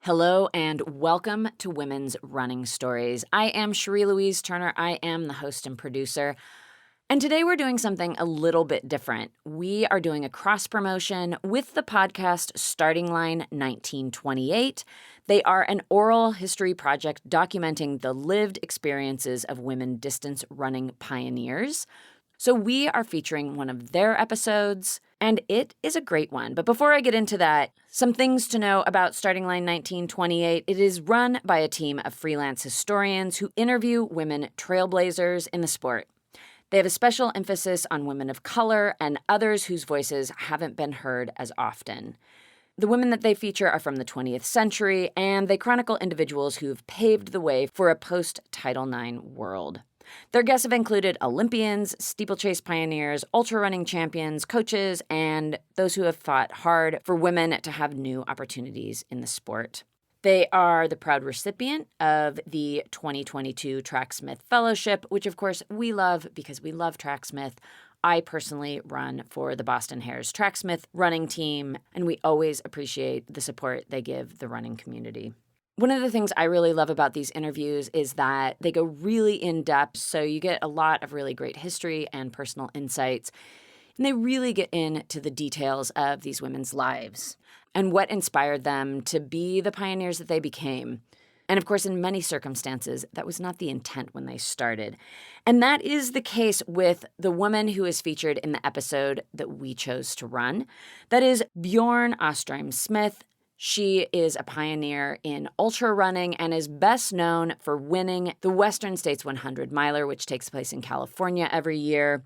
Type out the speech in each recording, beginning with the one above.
Hello and welcome to Women's Running Stories. I am Cherie Louise Turner. I am the host and producer. And today we're doing something a little bit different. We are doing a cross promotion with the podcast Starting Line 1928. They are an oral history project documenting the lived experiences of women distance running pioneers. So we are featuring one of their episodes, and it is a great one. But before I get into that, some things to know about Starting Line 1928. It is run by a team of freelance historians who interview women trailblazers in the sport. They have a special emphasis on women of color and others whose voices haven't been heard as often. The women that they feature are from the 20th century, and they chronicle individuals who've paved the way for a post-Title IX world. Their guests have included Olympians, steeplechase pioneers, ultrarunning champions, coaches, and those who have fought hard for women to have new opportunities in the sport. They are the proud recipient of the 2022 Tracksmith Fellowship, which of course we love because we love Tracksmith. I personally run for the Boston Hares Tracksmith running team, and we always appreciate the support they give the running community. One of the things I really love about these interviews is that they go really in depth, so you get a lot of really great history and personal insights, and they really get into the details of these women's lives and what inspired them to be the pioneers that they became. And of course, in many circumstances, that was not the intent when they started. And that is the case with the woman who is featured in the episode that we chose to run. That is Bjorg Austrheim-Smith. She is a pioneer in ultra running and is best known for winning the Western States 100 miler, which takes place in California every year.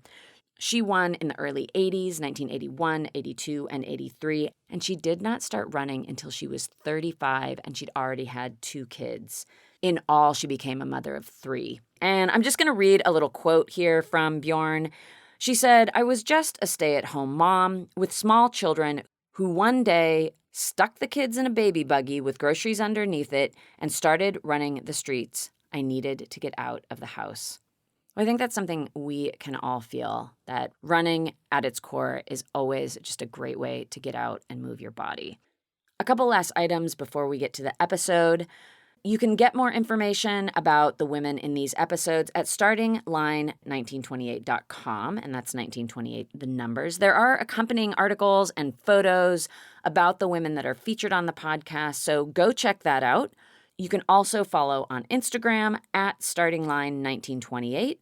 She won in the early 80s, 1981, 82, and 83, and she did not start running until she was 35, and she'd already had 2 kids. In all, she became a mother of 3. And I'm just going to read a little quote here from Bjorg. She said, "I was just a stay-at-home mom with small children who one day stuck the kids in a baby buggy with groceries underneath it and started running the streets. I needed to get out of the house." I think that's something we can all feel, that running at its core is always just a great way to get out and move your body. A couple last items before we get to the episode. You can get more information about the women in these episodes at startingline1928.com, and that's 1928, the numbers. There are accompanying articles and photos about the women that are featured on the podcast, so go check that out. You can also follow on Instagram at startingline1928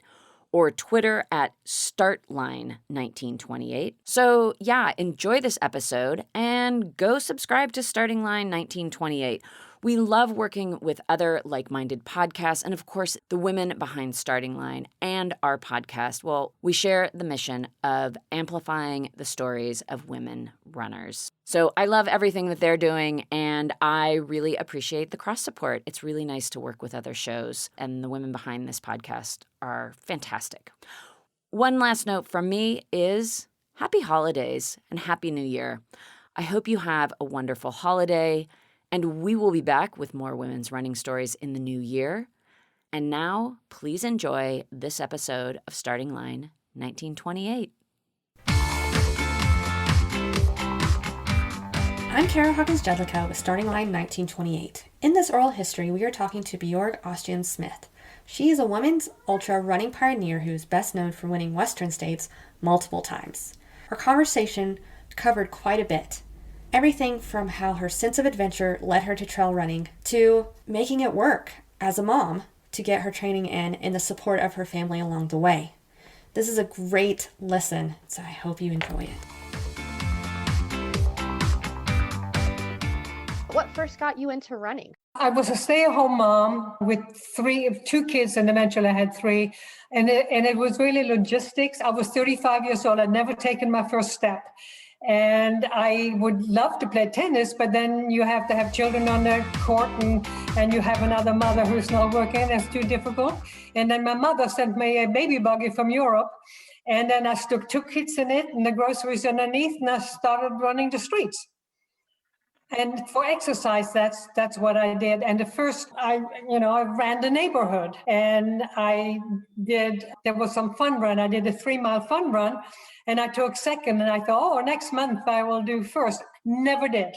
or Twitter at startline1928. So yeah, enjoy this episode and go subscribe to Starting Line 1928. We love working with other like-minded podcasts and, of course, the women behind Starting Line and our podcast. Well, we share the mission of amplifying the stories of women runners. So I love everything that they're doing, and I really appreciate the cross-support. It's really nice to work with other shows, and the women behind this podcast are fantastic. One last note from me is happy holidays and happy New Year. I hope you have a wonderful holiday. And we will be back with more women's running stories in the new year. And now, please enjoy this episode of Starting Line 1928. I'm Kara Hawkins-Jedlicka with Starting Line 1928. In this oral history, we are talking to Bjorg Austrheim-Smith. She is a women's ultra running pioneer who is best known for winning Western States multiple times. Our conversation covered quite a bit. Everything from how her sense of adventure led her to trail running to making it work as a mom to get her training in and the support of her family along the way. This is a great listen, so I hope you enjoy it. What first got you into running? I was a stay-at-home mom with 2 kids, and eventually I had 3. And it was really logistics. I was 35 years old. I'd never taken my first step. And I would love to play tennis, but then you have to have children on the court and you have another mother who's not working. It's too difficult. And then my mother sent me a baby buggy from Europe. And then I stuck 2 kids in it and the groceries underneath, and I started running the streets. And for exercise, that's what I did. And the first, I ran the neighborhood, and there was some fun run. I did a 3-mile fun run, and I took second, and I thought, next month I will do first. Never did.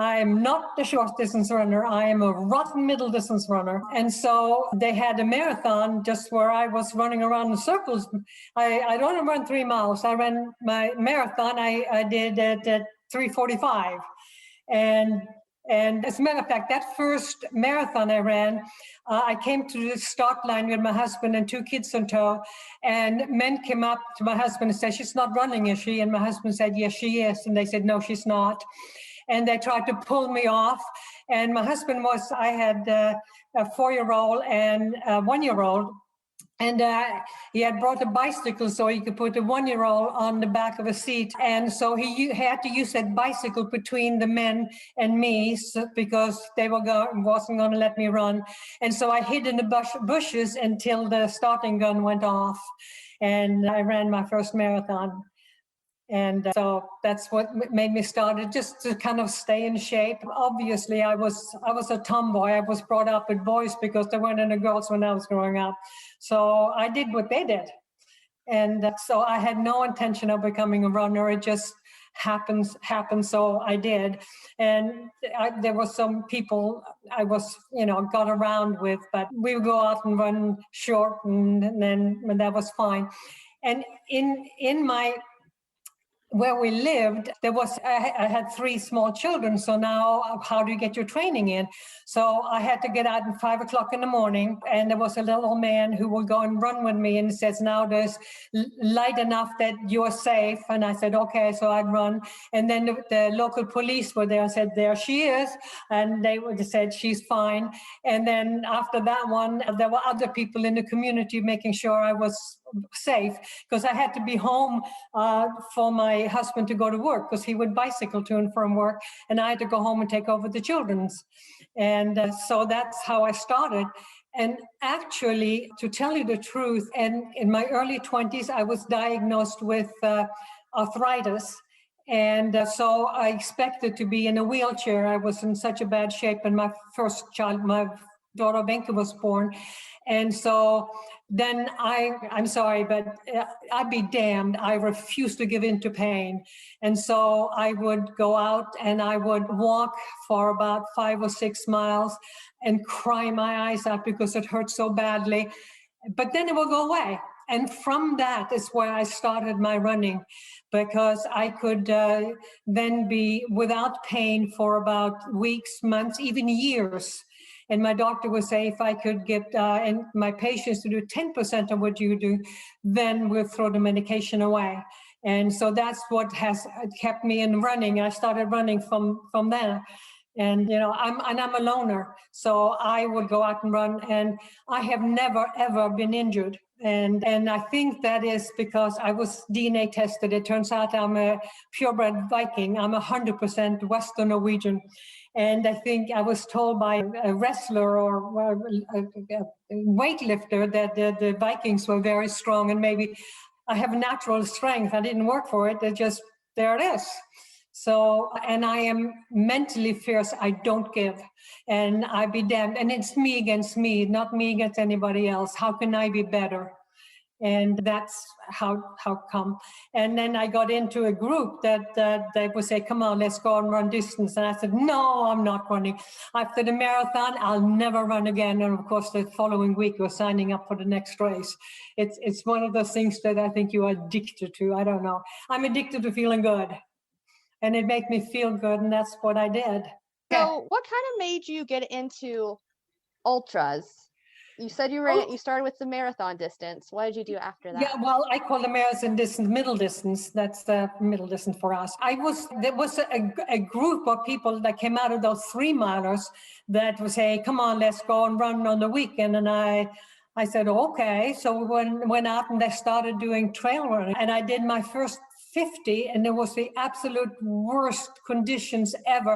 I am not a short distance runner. I am a rotten middle distance runner. And so they had a marathon just where I was running around in circles. I don't run 3 miles. I ran my marathon. I did it at 3:45. And as a matter of fact, that first marathon I ran, I came to the start line with my husband and 2 kids on tow, and men came up to my husband and said, "She's not running, is she?" And my husband said, "Yes, she is." And they said, "No, she's not." And they tried to pull me off. And my husband I had a 4-year-old and a 1-year-old. And he had brought a bicycle so he could put a 1-year-old on the back of a seat. And so he had to use that bicycle between the men and me because they wasn't going to let me run. And so I hid in the bushes until the starting gun went off. And I ran my first marathon. And so that's what made me start it, just to kind of stay in shape. Obviously, I was a tomboy. I was brought up with boys because there weren't any girls when I was growing up. So I did what they did. And so I had no intention of becoming a runner. It just happened, so I did. And there were some people I was, got around with, but we would go out and run short, and then that was fine. And in my where we lived, I had 3 small children. So now how do you get your training in? So I had to get out at 5 o'clock in the morning, and there was a little old man who would go and run with me and says, "Now there's light enough that you're safe." And I said, "Okay." So I'd run. And then the local police were there and said, "There she is." And they said, "She's fine." And then after that one, there were other people in the community making sure I was safe, because I had to be home for my husband to go to work, because he would bicycle to and from work, and I had to go home and take over the children's. And so that's how I started. And actually, to tell you the truth, and in my early 20s, I was diagnosed with arthritis. And so I expected to be in a wheelchair. I was in such a bad shape, and my first child, my daughter Benke, was born. And so then I'm sorry, but I'd be damned. I refused to give in to pain. And so I would go out and I would walk for about 5 or 6 miles and cry my eyes out because it hurt so badly. But then it will go away. And from that is where I started my running, because I could then be without pain for about weeks, months, even years. And my doctor would say, if I could get and my patients to do 10% of what you do, then we'll throw the medication away. And so that's what has kept me in running. I started running from there. And, I'm a loner. So I would go out and run, and I have never, ever been injured. And I think that is because I was DNA tested. It turns out I'm a purebred Viking. I'm 100% Western Norwegian. And I think I was told by a wrestler or a weightlifter that the Vikings were very strong, and maybe I have natural strength. I didn't work for it. There it is. So, and I am mentally fierce. I don't give, and I be damned. And it's me against me, not me against anybody else. How can I be better? And that's how come. And then I got into a group that they would say, "Come on, let's go and run distance." And I said, "No, I'm not running. After the marathon, I'll never run again." And of course, the following week, you're signing up for the next race. It's one of those things that I think you are addicted to. I don't know. I'm addicted to feeling good. And it made me feel good, and that's what I did. So what kind of made you get into ultras? You said you started with the marathon distance. What did you do after that? Yeah, well, I call the marathon distance middle distance. That's the middle distance for us. There was a group of people that came out of those 3-milers that would say, "Come on, let's go and run on the weekend." And I said, "Okay." So we went out and they started doing trail running. And I did my first 50, and it was the absolute worst conditions ever.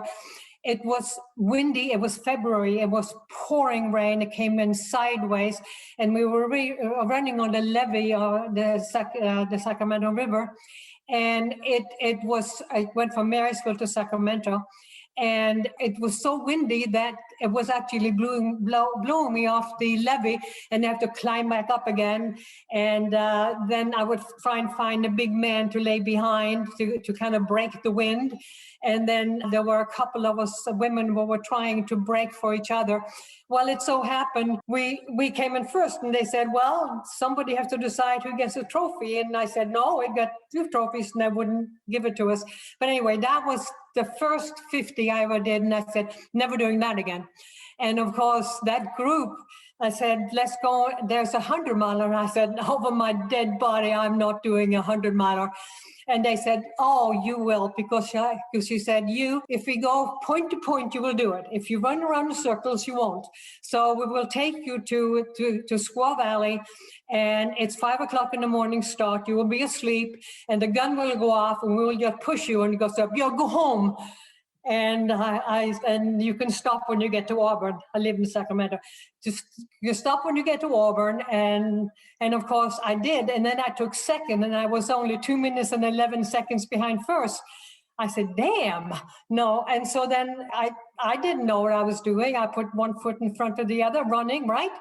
It was windy. It was February. It was pouring rain. It came in sideways, and we were running on the levee, the Sacramento River, and I went from Marysville to Sacramento, and it was so windy that it was actually blowing me off the levee, and I have to climb back up again. And then I would try and find a big man to lay behind to kind of break the wind. And then there were a couple of us women who were trying to break for each other. Well, it so happened we came in first, and they said, well, somebody has to decide who gets a trophy. And I said, no, we got 2 trophies, and they wouldn't give it to us. But anyway, that was the first 50 I ever did, and I said, never doing that again. And of course, that group, I said, let's go, there's a 100-miler. And I said, over my dead body, I'm not doing a 100-miler. And they said, oh, you will, because she said, if we go point to point, you will do it. If you run around in circles, you won't. So we will take you to Squaw Valley, and it's 5 o'clock in the morning start. You will be asleep, and the gun will go off, and we will just push you, and it goes up, go home. And and you can stop when you get to Auburn. I live in Sacramento. Just you stop when you get to Auburn, and of course I did. And then I took second, and I was only 2 minutes and 11 seconds behind first. I said, damn, no. And so then I didn't know what I was doing. I put one foot in front of the other, running, right?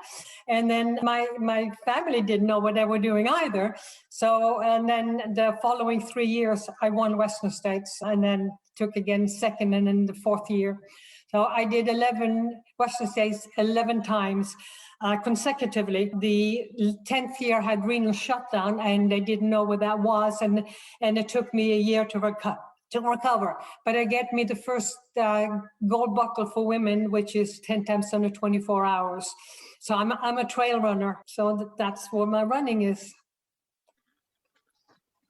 And then my family didn't know what they were doing either. So, and then the following 3 years, I won Western States, and then took again second, and in the 4th year. So I did 11 Western States 11 times consecutively. The 10th year had renal shutdown, and they didn't know what that was, and it took me a year to recover. But I get me the first gold buckle for women, which is 10 times under 24 hours. So I'm a trail runner. So that's what my running is.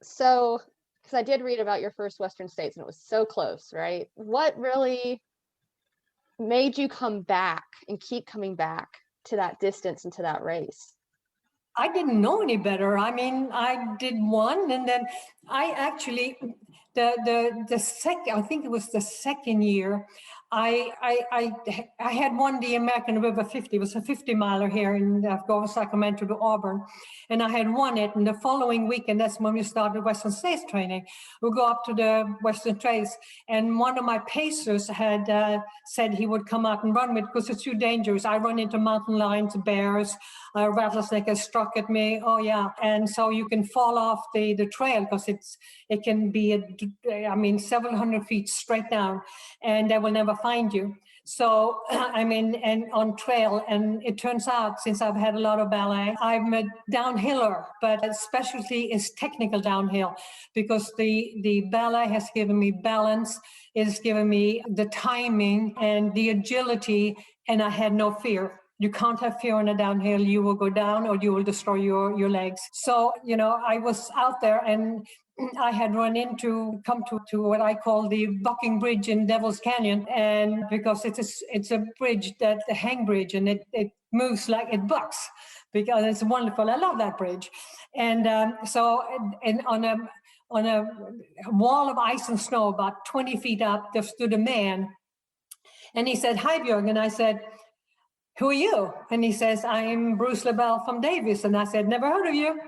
So, because I did read about your first Western States, and it was so close, right? What really made you come back and keep coming back to that distance and to that race? I didn't know any better. I mean, I did one, and then I actually, the second, I think it was the second year, I had won the American River 50. It was a 50-miler here in going Sacramento to Auburn, and I had won it. And the following weekend, that's when we started Western States training. We go up to the Western Trace, and one of my pacers had said he would come out and run with, because it's too dangerous. I run into mountain lions, bears, rattlesnake has struck at me. Oh yeah, and so you can fall off the trail, because it can be several hundred feet straight down, and they will never find you. So and on trail, and it turns out, since I've had a lot of ballet, I'm a downhiller, but specialty is technical downhill, because the ballet has given me balance, it has given me the timing and the agility, and I had no fear. You can't have fear on a downhill. You will go down, or you will destroy your legs. So, I was out there, and I had come to what I call the Bucking Bridge in Devil's Canyon, and because it's a bridge, the hang bridge, and it moves like it bucks, because it's wonderful. I love that bridge. And so on a wall of ice and snow about 20 feet up, there stood a man, and he said, "Hi, Bjorg." And I said, "Who are you?" And he says, "I'm Bruce LaBelle from Davis." And I said, "Never heard of you."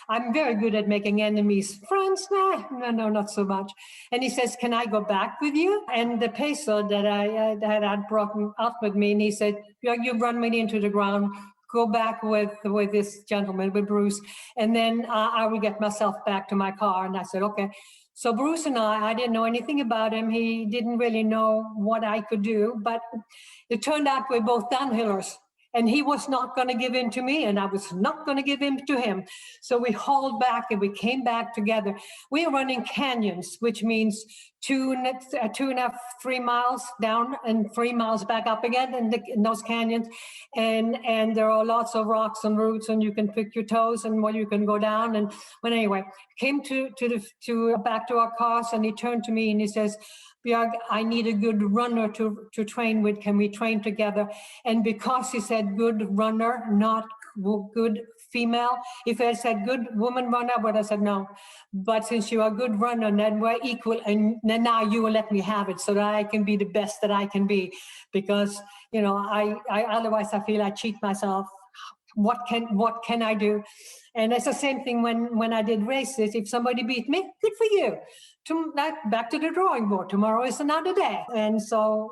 I'm very good at making enemies. Friends? No, not so much. And he says, "Can I go back with you?" And the pacer that I'd brought out with me, and he said, "You run me into the ground. Go back with this gentleman, with Bruce, and then I will get myself back to my car." And I said, "Okay." So Bruce and I didn't know anything about him. He didn't really know what I could do, but it turned out we're both downhillers, and he was not going to give in to me, and I was not going to give in to him. So we hauled back, and we came back together. We are running canyons, which means 2.5, 3 miles down and 3 miles back up again in those canyons. And there are lots of rocks and roots, and you can pick your toes, and you can go down. But anyway, came to back to our cars, and he turned to me and he says, "Bjorg, I need a good runner to train with. Can we train together?" And because he said good runner, not good female, if I said good woman runner, I would have said no. But since you are a good runner, then we're equal, and then now you will let me have it so that I can be the best that I can be. Because, I otherwise I feel I cheat myself what can I do? And it's the same thing when I did races. If somebody beat me, good for you. Back to the drawing board. Tomorrow is another day. And so,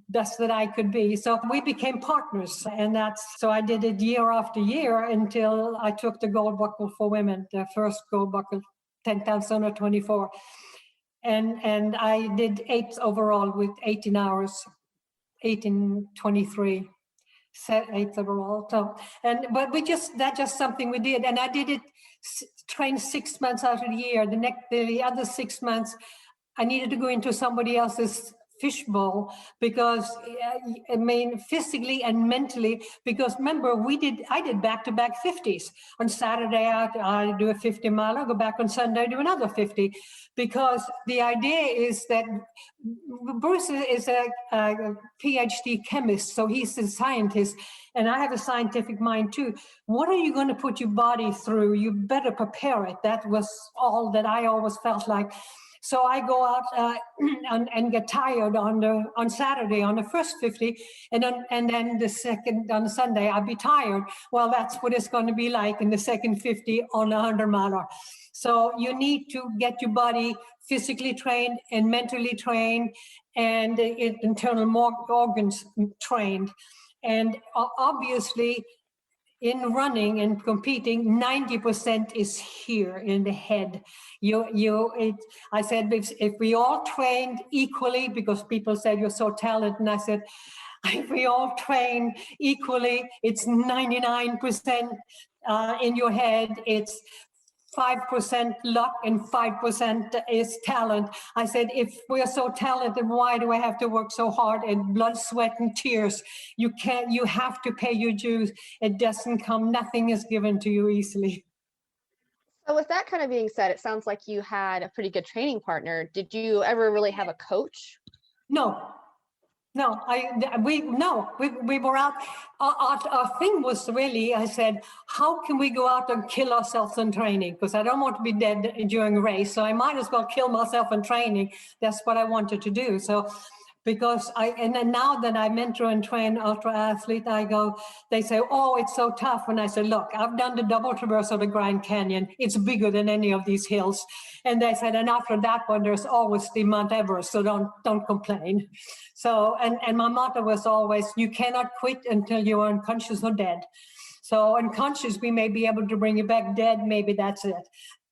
best that I could be. So we became partners, and so I did it year after year until I took the gold buckle for women, the first gold buckle, 10,000 or 24. And I did 8 overall with 18 hours, 18:23. Set 8 overall. So, but that's just something we did, and I did it, train 6 months out of the year. The other 6 months, I needed to go into somebody else's fishbowl because physically and mentally, because remember I did back-to-back 50s. On Saturday I do a 50 mile, I go back on Sunday, I do another 50, because the idea is that Bruce is a PhD chemist, so he's a scientist, and I have a scientific mind too. What are you going to put your body through? You better prepare it. That was all that I always felt like. So I go out and get tired on Saturday on the first 50, and then the second on Sunday I'll be tired. Well, that's what it's going to be like in the second 50 on a 100 miler. So you need to get your body physically trained and mentally trained, and internal organs trained, and obviously. In running and competing, 90% is here in the head. I said, if we all trained equally, because people said you're so talented, and I said, if we all train equally, it's 99% in your head. It's 5% luck and 5% is talent. I said, if we're so talented, why do I have to work so hard and blood, sweat, and tears? You have to pay your dues. It doesn't come, nothing is given to you easily. So with that kind of being said, it sounds like you had a pretty good training partner. Did you ever really have a coach? No, we were out. Our thing was really, I said, how can we go out and kill ourselves in training? Because I don't want to be dead during a race, so I might as well kill myself in training. That's what I wanted to do. So, because and then now that I mentor and train ultra athlete, they say, oh, it's so tough. And I said, look, I've done the double traverse of the Grand Canyon. It's bigger than any of these hills. And they said, and after that one, there's always the Mount Everest, so don't complain. So, and my motto was always, you cannot quit until you're unconscious or dead. So unconscious, we may be able to bring you back. Dead, maybe that's it.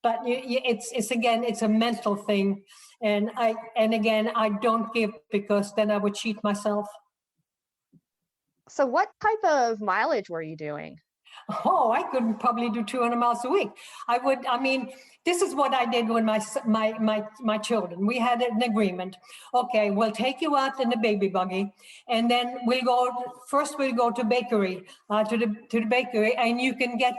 But it's a mental thing. And again, I don't give, because then I would cheat myself. So what type of mileage were you doing? Oh, I could probably do 200 miles a week. This is what I did with my children. We had an agreement. Okay, we'll take you out in the baby buggy, and then we'll go to bakery, to the bakery, and you can get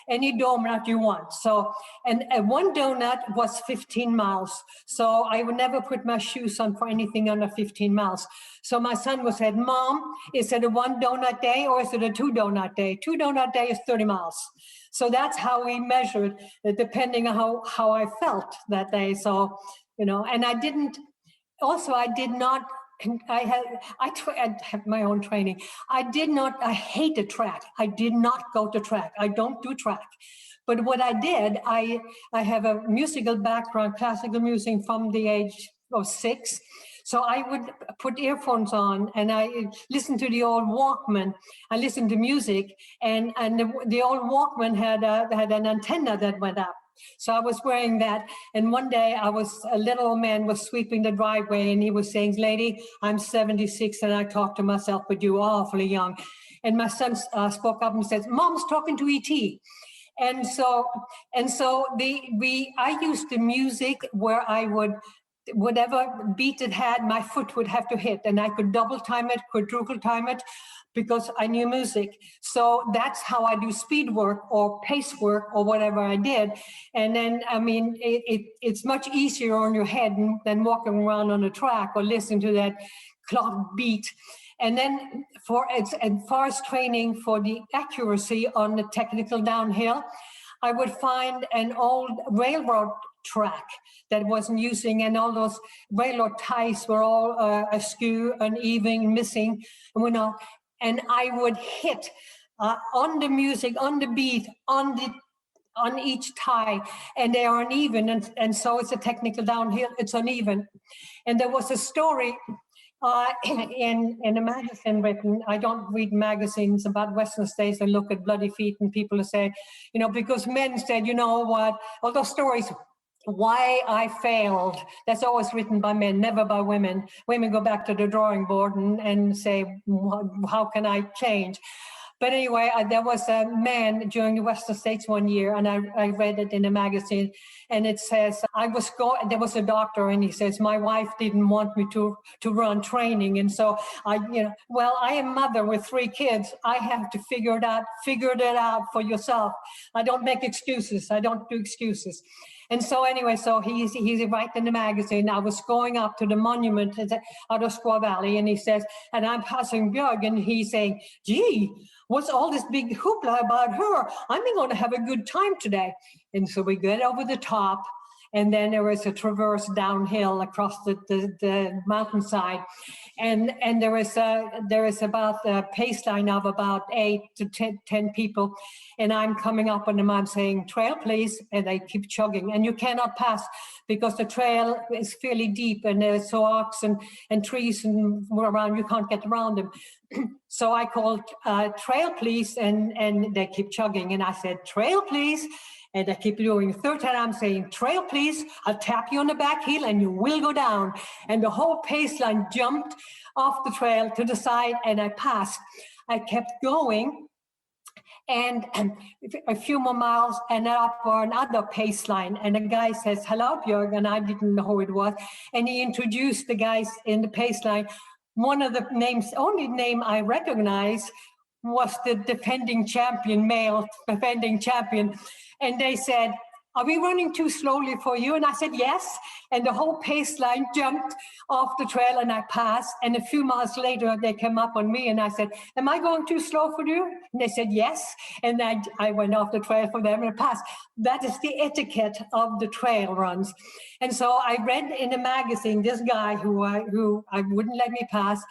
any donut you want. So, and one donut was 15 miles. So I would never put my shoes on for anything under 15 miles. So my son would say, Mom, is it a 1 donut day or is it a 2 donut day? 2 donut day is 30 miles. So that's how we measured, depending on how I felt that day. So, and I did not, I have my own training. I hate the track. I did not go to track. I don't do track. But what I did, I have a musical background, classical music from the age of 6. So I would put earphones on and I listened to the old Walkman. I listened to music, and the old Walkman had an antenna that went up. So I was wearing that. And one day a little old man was sweeping the driveway, and he was saying, lady, I'm 76 and I talk to myself, but you're awfully young. And my son spoke up and said, Mom's talking to E.T. And so I used the music where I would, whatever beat it had, my foot would have to hit, and I could double time it, quadruple time it, because I knew music. So that's how I do speed work or pace work or whatever I did. And then, it's much easier on your head than walking around on a track or listening to that clock beat. And then as far as training for the accuracy on the technical downhill, I would find an old railroad track that wasn't using, and all those railroad ties were all askew, uneven, missing, and I would hit on the music, on the beat, on each tie, and they are uneven, and so it's a technical downhill, it's uneven. And there was a story in a magazine written, I don't read magazines about Western states and look at bloody feet, and people say, because men said, you know what, all those stories, why I failed, that's always written by men, never by women. Women go back to the drawing board and say, how can I change? But anyway, there was a man during the Western States one year, and I read it in a magazine, and it says, there was a doctor, and he says, my wife didn't want me to run training. And so I am a mother with 3 kids. I have to figure it out for yourself. I don't make excuses. I don't do excuses. And so anyway, so he's writing in the magazine. I was going up to the monument out of Squaw Valley, and he says, and I'm passing Bjorg, and he's saying, gee, what's all this big hoopla about her? I'm going to have a good time today. And so we get over the top, and then there is a traverse downhill across the mountainside, and there is about a pace line of about 8 to 10 people, and I'm coming up on them. I'm saying, trail, please, and they keep chugging, and you cannot pass because the trail is fairly deep, and there's oaks and trees and around. You can't get around them. So I called, trail, please, and they keep chugging, and I said, trail, please. And I keep doing. The 3rd time I'm saying, trail, please. I'll tap you on the back heel and you will go down. And the whole pace line jumped off the trail to the side, and I passed. I kept going, and a few more miles, and up for another pace line. And the guy says, hello, Bjorg, and I didn't know who it was. And he introduced the guys in the pace line. One of the names, only name I recognize, was the defending champion, male defending champion. And they said, are we running too slowly for you? And I said, yes. And the whole pace line jumped off the trail, and I passed. And a few miles later, they came up on me, and I said, am I going too slow for you? And they said, yes. And I went off the trail for them and I passed. That is the etiquette of the trail runs. And so I read in a magazine, this guy who I wouldn't let me pass.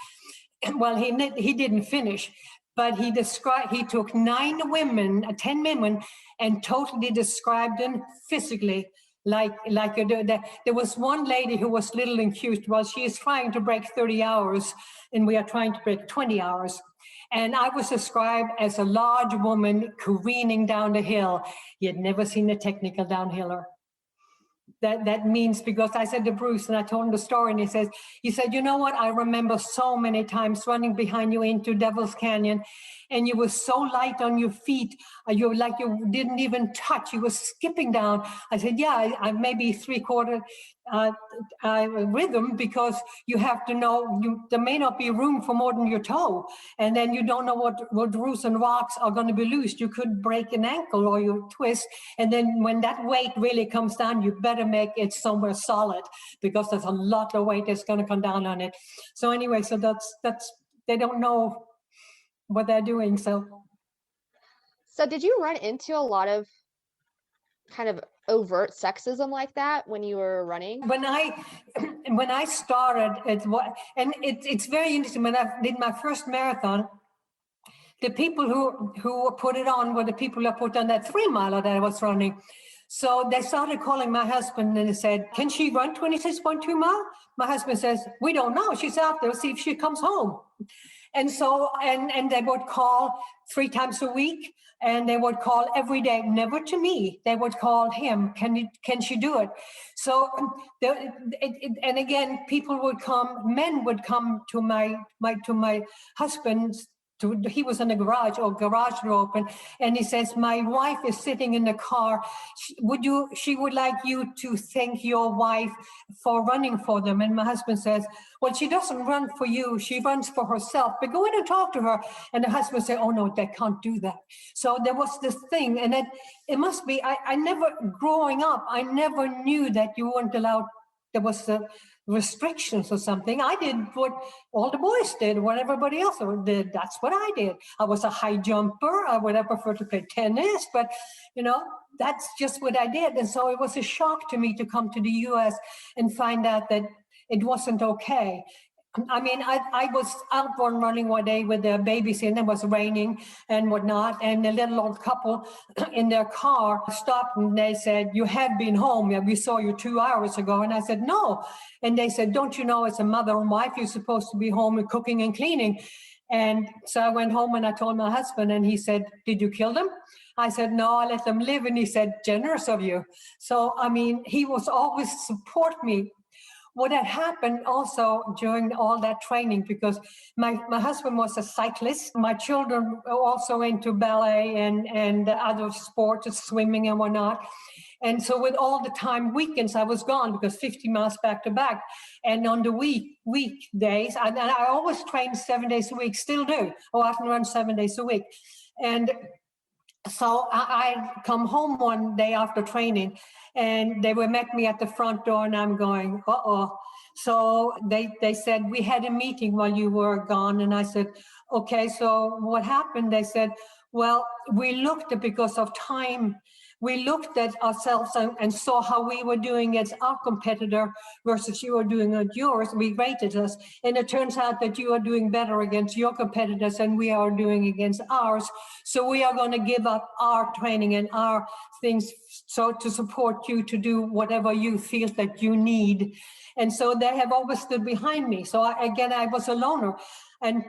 Well, he didn't finish. But he took 10 women, and totally described them physically. There was one lady who was little and cute. Well, she is trying to break 30 hours, and we are trying to break 20 hours. And I was described as a large woman careening down the hill. He had never seen a technical downhiller. That means, because I said to Bruce, and I told him the story, and he said, you know what, I remember so many times running behind you into Devil's Canyon, and you were so light on your feet, you didn't even touch, you were skipping down. I said, yeah, I maybe 3/4 rhythm, because you have to know, there may not be room for more than your toe, and then you don't know what roots and rocks are going to be loose. You could break an ankle or you twist, and then when that weight really comes down, you better make it somewhere solid, because there's a lot of weight that's going to come down on it. So anyway, so that's they don't know what they're doing. So did you run into a lot of kind of overt sexism like that when you were running? When I started, it's very interesting. When I did my first marathon, the people who put it on were the people who put on that 3-miler that I was running. So they started calling my husband, and they said, can she run 26.2 miles? My husband says, we don't know. She's out there. See if she comes home. And so, and they would call 3 times a week, and they would call every day, never to me. They would call him, can she do it? So, and again, people would come, men would come to my husband's. He was in the garage, or garage door open, and he says, my wife is sitting in the car. She would like you to thank your wife for running for them. And my husband says, well, she doesn't run for you, she runs for herself, but go in and talk to her. And the husband said, oh no, they can't do that. So there was this thing, and it must be, I never, growing up, I never knew that you weren't allowed, there was restrictions or something. I did what all the boys did, what everybody else did. That's what I did. I was a high jumper. I would have preferred to play tennis, but that's just what I did. And so it was a shock to me to come to the US and find out that it wasn't okay. I mean, I was out running one day with the babies in. It was raining and whatnot. And a little old couple in their car stopped and they said, "You have been home. Yeah, we saw you 2 hours ago." And I said, "No." And they said, "Don't you know, as a mother and wife, you're supposed to be home and cooking and cleaning." And so I went home and I told my husband, and he said, "Did you kill them?" I said, "No, I let them live." And he said, "Generous of you." So, I mean, he was always support me. What had happened also during all that training, because my husband was a cyclist. My children were also into ballet and other sports, swimming and whatnot. And so with all the time weekends, I was gone because 50 miles back to back. And on the weekdays, and I always train 7 days a week, still do. I often run 7 days a week. And so I come home one day after training, and they met me at the front door, and I'm going, uh-oh. So they said, "We had a meeting while you were gone." And I said, "Okay, so what happened?" They said, "Well, we looked at, because of time, we looked at ourselves and saw how we were doing against our competitor versus you were doing at yours. We rated us. And it turns out that you are doing better against your competitors than we are doing against ours. So we are going to give up our training and our things so to support you to do whatever you feel that you need." And so they have always stood behind me. So I was a loner. And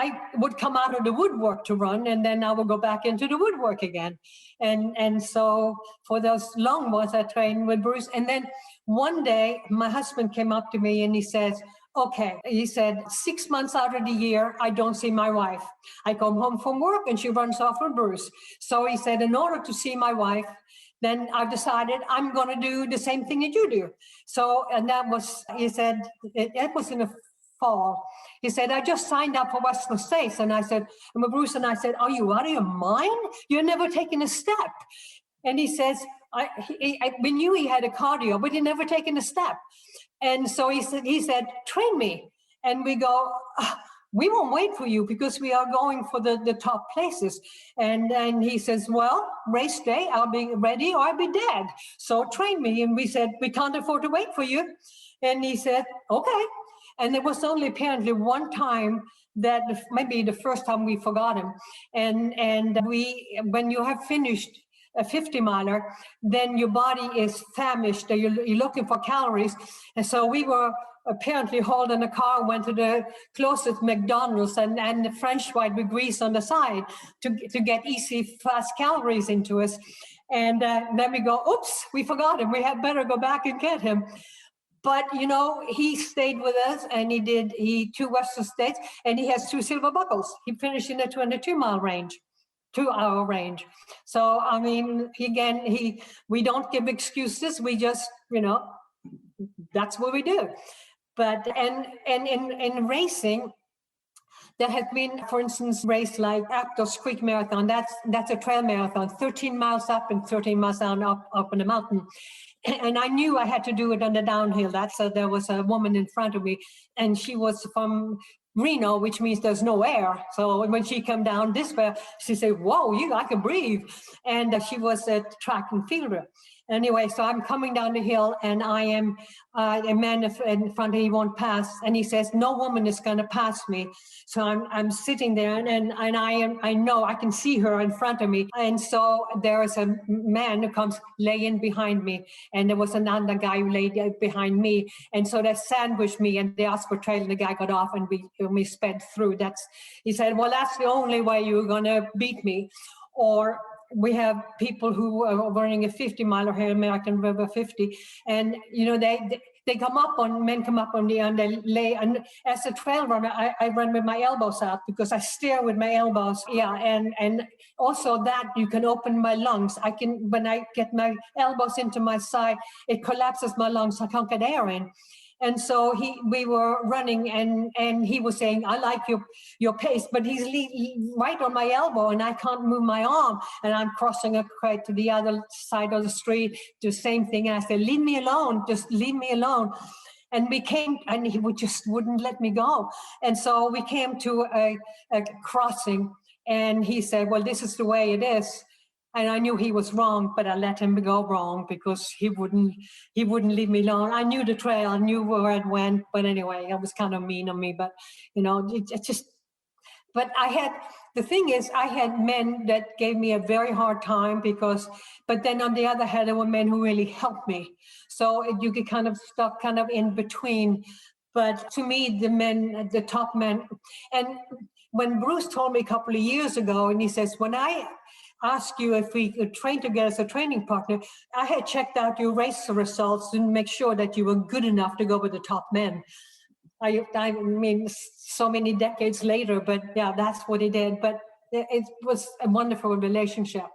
I would come out of the woodwork to run, and then I would go back into the woodwork again. And so for those long ones, I trained with Bruce. And then one day, my husband came up to me and he says, "Okay," he said, "6 months out of the year, I don't see my wife. I come home from work and she runs off with Bruce." So he said, "In order to see my wife, then I've decided I'm going to do the same thing that you do." So, and that was, he said, it was in the fall. He said, "I just signed up for Western States." And I said, and Bruce and I said, "Are you out of your mind? You're never taking a step." And he says, we knew he had a cardio, but he never taken a step. And so he said, "Train me." And we go, "We won't wait for you because we are going for the top places." And he says, "Well, race day, I'll be ready or I'll be dead. So train me." And we said, "We can't afford to wait for you." And he said, "Okay." And there was only apparently one time that maybe the first time we forgot him. And when you have finished a 50 miler, then your body is famished. You're looking for calories. And so we were apparently holding a car, went to the closest McDonald's and the French fry with grease on the side to get easy, fast calories into us. And then we go, "Oops, we forgot him. We had better go back and get him." But, you know, he stayed with us, and he did 2 Western States, and he has 2 silver buckles. He finished in the 22-mile range, 2-hour range. So, I mean, again, we don't give excuses. We just, that's what we do. But, and in racing, there has been, for instance, race like Actors Creek Marathon. That's a trail marathon, 13 miles up and 13 miles down up in the mountain. And I knew I had to do it on the downhill. There was a woman in front of me, and she was from Reno, which means there's no air. So when she came down this way, she said, "Whoa, I can breathe." And she was a track and fielder. Anyway, so I'm coming down the hill, and I am a man in front of me won't pass, and he says, "No woman is going to pass me." So I'm sitting there, and I know I can see her in front of me, and so there is a man who comes laying behind me, and there was another guy who laid behind me, and so they sandwiched me, and they asked for trail, and the guy got off, and we sped through. He said, "Well, that's the only way you're going to beat me." Or we have people who are running a 50-miler here, American River 50, and they come up on me and they lay. And as a trail runner, I run with my elbows out because I steer with my elbows. Yeah, and also that you can open my lungs. When I get my elbows into my side, it collapses my lungs. I can't get air in. And so we were running, and he was saying, "I like your pace," but he's right on my elbow, and I can't move my arm, and I'm crossing across to the other side of the street, the same thing. And I said, "Leave me alone, just leave me alone." And he just wouldn't let me go. And so we came to a crossing, and he said, "Well, this is the way it is. And I knew he was wrong, but I let him go wrong because he wouldn't leave me alone. I knew the trail, I knew where it went, but anyway, it was kind of mean of me. But it just. But the thing is, I had men that gave me a very hard time but then on the other hand, there were men who really helped me. So you get kind of stuck kind of in between. But to me, the top men, and when Bruce told me a couple of years ago, and he says, when I asked you if we could train together as a training partner, I had checked out your race results and make sure that you were good enough to go with the top men. I mean, so many decades later, but yeah, that's what he did. But it was a wonderful relationship.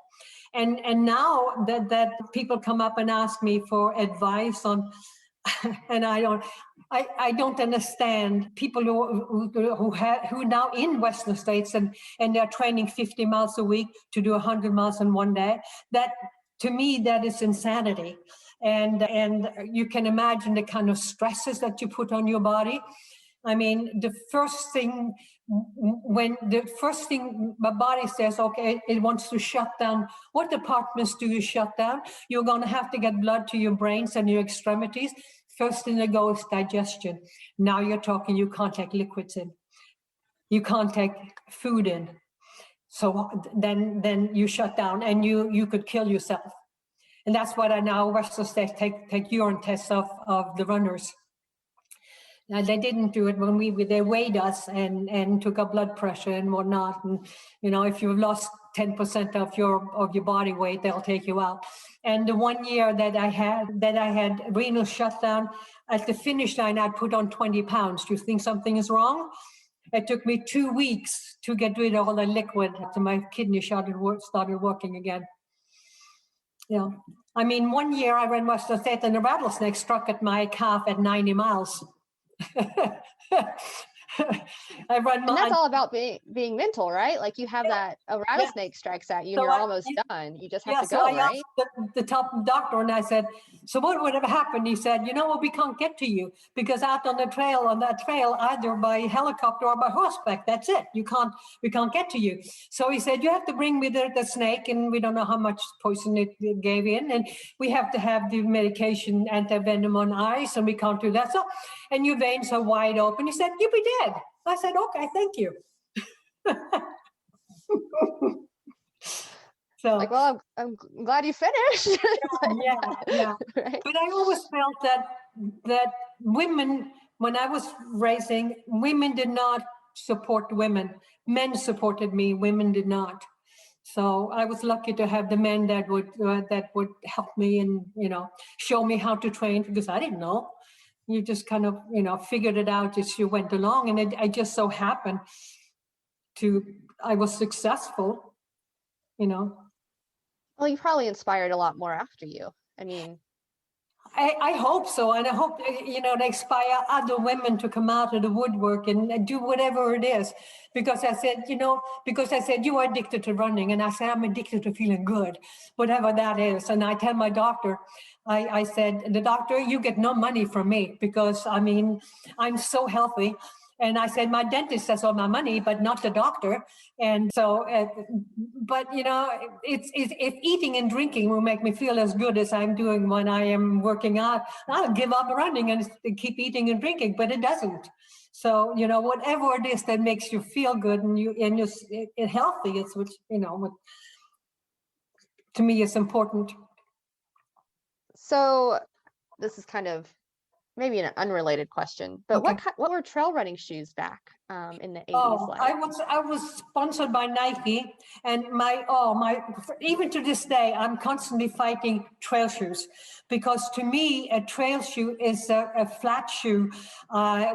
And now that people come up and ask me for advice on, and I don't understand people who are now in Western states and they're training 50 miles a week to do 100 miles in one day. That, to me, that is insanity. And you can imagine the kind of stresses that you put on your body. I mean, the first thing my body says, okay, it wants to shut down. What departments do you shut down? You're going to have to get blood to your brains and your extremities. First thing that goes is digestion. Now you're talking, you can't take liquids in. You can't take food in. So then you shut down and you could kill yourself. And that's what I now Western states take urine tests of the runners. Now, they didn't do it when they weighed us and took our blood pressure and whatnot. And if you've lost 10% of your body weight, they'll take you out. And the 1 year that I had renal shutdown, at the finish line, I put on 20 pounds. Do you think something is wrong? It took me 2 weeks to get rid of all the liquid after my kidney started working again. Yeah, I mean, 1 year I ran Western State and a rattlesnake struck at my calf at 90 miles. And that's all about being mental, right? Like you have that a rattlesnake strikes at you and you're almost done. You just have to go, right? Asked the top doctor and I said, so what would have happened? He said, we can't get to you because out on that trail, either by helicopter or by horseback, that's it. We can't get to you. So he said, you have to bring me the snake, and we don't know how much poison it gave in, and we have to have the medication anti-venom on ice, and we can't do that. So, and your veins are wide open. He said, you'll be dead. I said, okay, thank you. So, like, well, I'm glad you finished. yeah. Right? But I always felt that women, when I was racing, women did not support women. Men supported me, women did not. So I was lucky to have the men that would help me and show me how to train, because I didn't know. You just kind of figured it out as you went along, and I just so happened I was successful. Well, you probably inspired a lot more after you. I mean, I hope so, and I hope they inspire other women to come out of the woodwork and do whatever it is. Because I said, you are addicted to running, and I said I'm addicted to feeling good, whatever that is. And I tell my doctor, I said, the doctor, you get no money from me because I'm so healthy. And I said, my dentist has all my money, but not the doctor. And so, but if eating and drinking will make me feel as good as I'm doing when I am working out, I'll give up running and keep eating and drinking, but it doesn't. So, whatever it is that makes you feel good and you're healthy, it's what, what to me is important. So this is kind of maybe an unrelated question, but okay. What were trail running shoes back in the 80s? Oh, like? I was sponsored by Nike, and even to this day, I'm constantly fighting trail shoes, because to me, a trail shoe is a flat shoe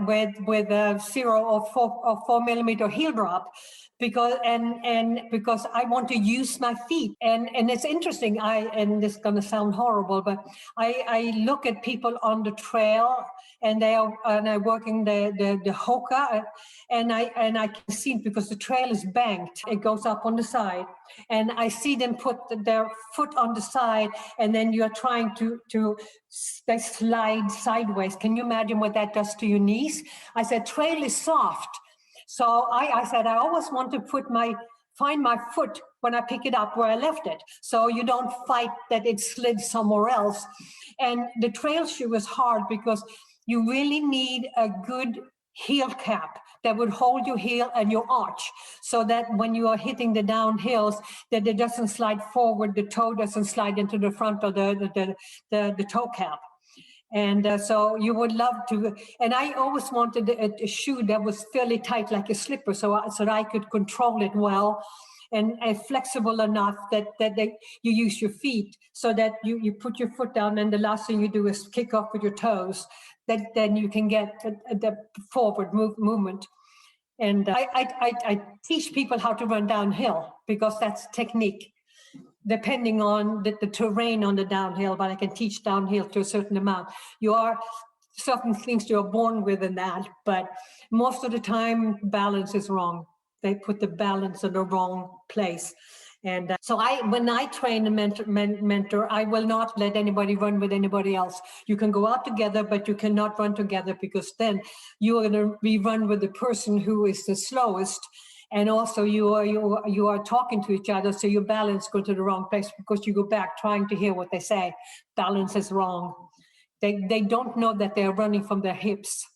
with a 0 or 4 millimeter heel drop. Because I want to use my feet, and it's interesting. And this is going to sound horrible, but I look at people on the trail, and they're working the hoka, and I can see it because the trail is banked. It goes up on the side, and I see them put their foot on the side, and then you're trying to they slide sideways. Can you imagine what that does to your knees? I said, trail is soft. So I said, I always want to put my find my foot when I pick it up where I left it. So you don't fight that it slid somewhere else. And the trail shoe is hard because you really need a good heel cap that would hold your heel and your arch, so that when you are hitting the downhills, that it doesn't slide forward, the toe doesn't slide into the front of the toe cap. And so you would love to, and I always wanted a shoe that was fairly tight like a slipper, so that I could control it well, and flexible enough that you use your feet, so that you put your foot down and the last thing you do is kick off with your toes, that then you can get the forward movement. And I teach people how to run downhill because that's technique. Depending on the terrain on the downhill, but I can teach downhill to a certain amount. You are certain things you're born with in that, but most of the time balance is wrong. They put the balance in the wrong place. And so when I train a mentor, I will not let anybody run with anybody else. You can go out together, but you cannot run together, because then you are going to be run with the person who is the slowest. And also you are talking to each other, so your balance goes to the wrong place because you go back trying to hear what they say. Balance is wrong. They don't know that they're running from their hips.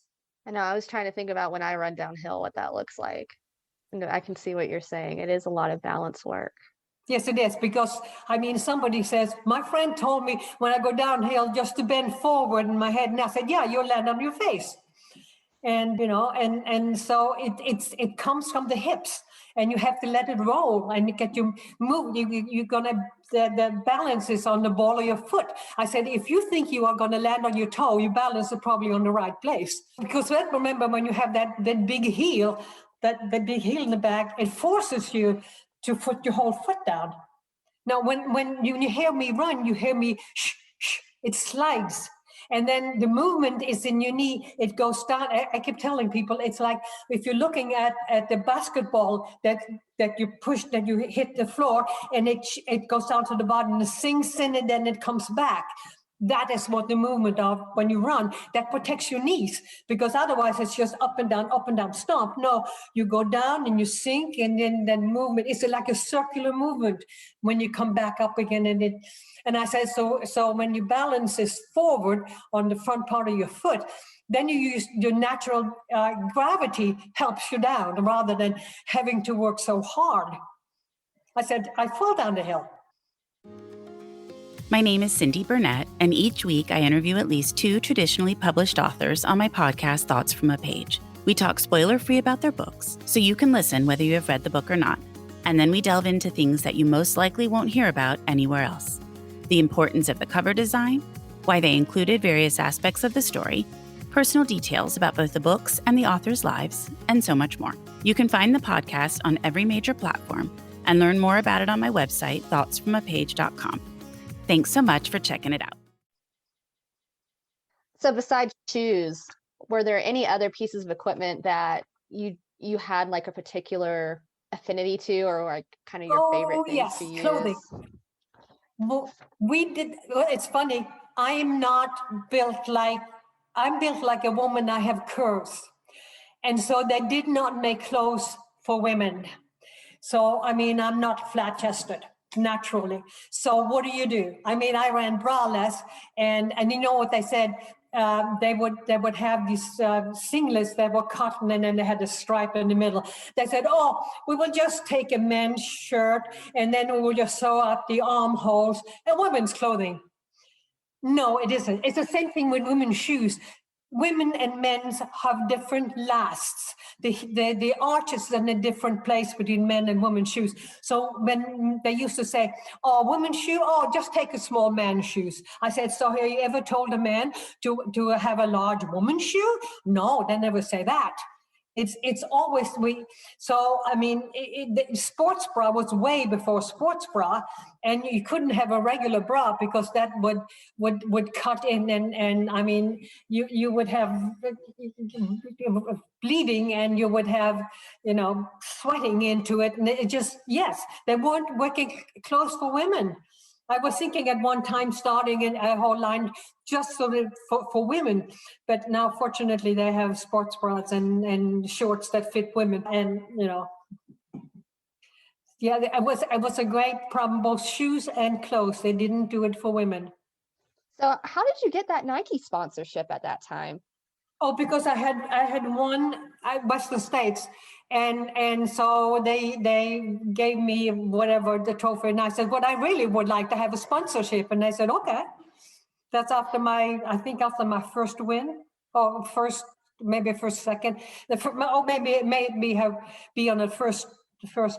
I know, I was trying to think about when I run downhill, what that looks like. And I can see what you're saying. It is a lot of balance work. Yes, it is, because, I mean, somebody says, my friend told me when I go downhill just to bend forward in my head, and I said, yeah, you'll land on your face. And, you know, and so it comes from the hips, and you have to let it roll and get you move. You're going to, the balance is on the ball of your foot. I said, if you think you are going to land on your toe, your balance is probably on the right place. Because remember, when you have that big heel, that big heel in the back, it forces you to put your whole foot down. Now, when you hear me run, you hear me shh, shh, it slides. And then the movement is in your knee, it goes down. I keep telling people, it's like if you're looking at the basketball that you push, that you hit the floor, and it goes down to the bottom, it sinks in, and then it comes back. That is what the movement of when you run, that protects your knees, because otherwise it's just up and down, stomp. No, you go down and you sink, and then movement. It's like a circular movement when you come back up again. And I said, so when you balance is forward on the front part of your foot, then you use your natural gravity helps you down rather than having to work so hard. I said, I fall down the hill. My name is Cindy Burnett, and each week I interview at least 2 traditionally published authors on my podcast, Thoughts from a Page. We talk spoiler-free about their books, so you can listen whether you have read the book or not. And then we delve into things that you most likely won't hear about anywhere else. The importance of the cover design, why they included various aspects of the story, personal details about both the books and the authors' lives, and so much more. You can find the podcast on every major platform and learn more about it on my website, thoughtsfromapage.com. Thanks so much for checking it out. So besides shoes, were there any other pieces of equipment that you had like a particular affinity to, or like kind of your favorite things to use? Clothing. Well, it's funny. I'm built like a woman. I have curves. And so they did not make clothes for women. So, I mean, I'm not flat-chested naturally. So what do? I mean, I ran braless, and you know what they said? They would have these singlets that were cotton, and then they had a stripe in the middle. They said, oh, we will just take a men's shirt, and then we will just sew up the armholes, and women's clothing. No, it isn't. It's the same thing with women's shoes. Women and men's have different lasts. The arch is in a different place between men and women's shoes. So when they used to say, oh, women's shoe, oh, just take a small man's shoes. I said, so have you ever told a man to have a large woman's shoe? No, they never say that. It's always so I mean, the sports bra was way before sports bra, and you couldn't have a regular bra because that would cut in, and I mean, you would have bleeding, and you would have, you know, sweating into it, and it just, yes, they weren't working clothes for women. I was thinking at one time starting a whole line just for women, but now fortunately they have sports bras and shorts that fit women, and you know. Yeah, it was a great problem, both shoes and clothes. They didn't do it for women. So how did you get that Nike sponsorship at that time? Oh, because I had won Western States, and so they gave me whatever the trophy, and I said, well, I really would like to have a sponsorship, and they said, okay. That's after my first win, or second, maybe it made me be on the first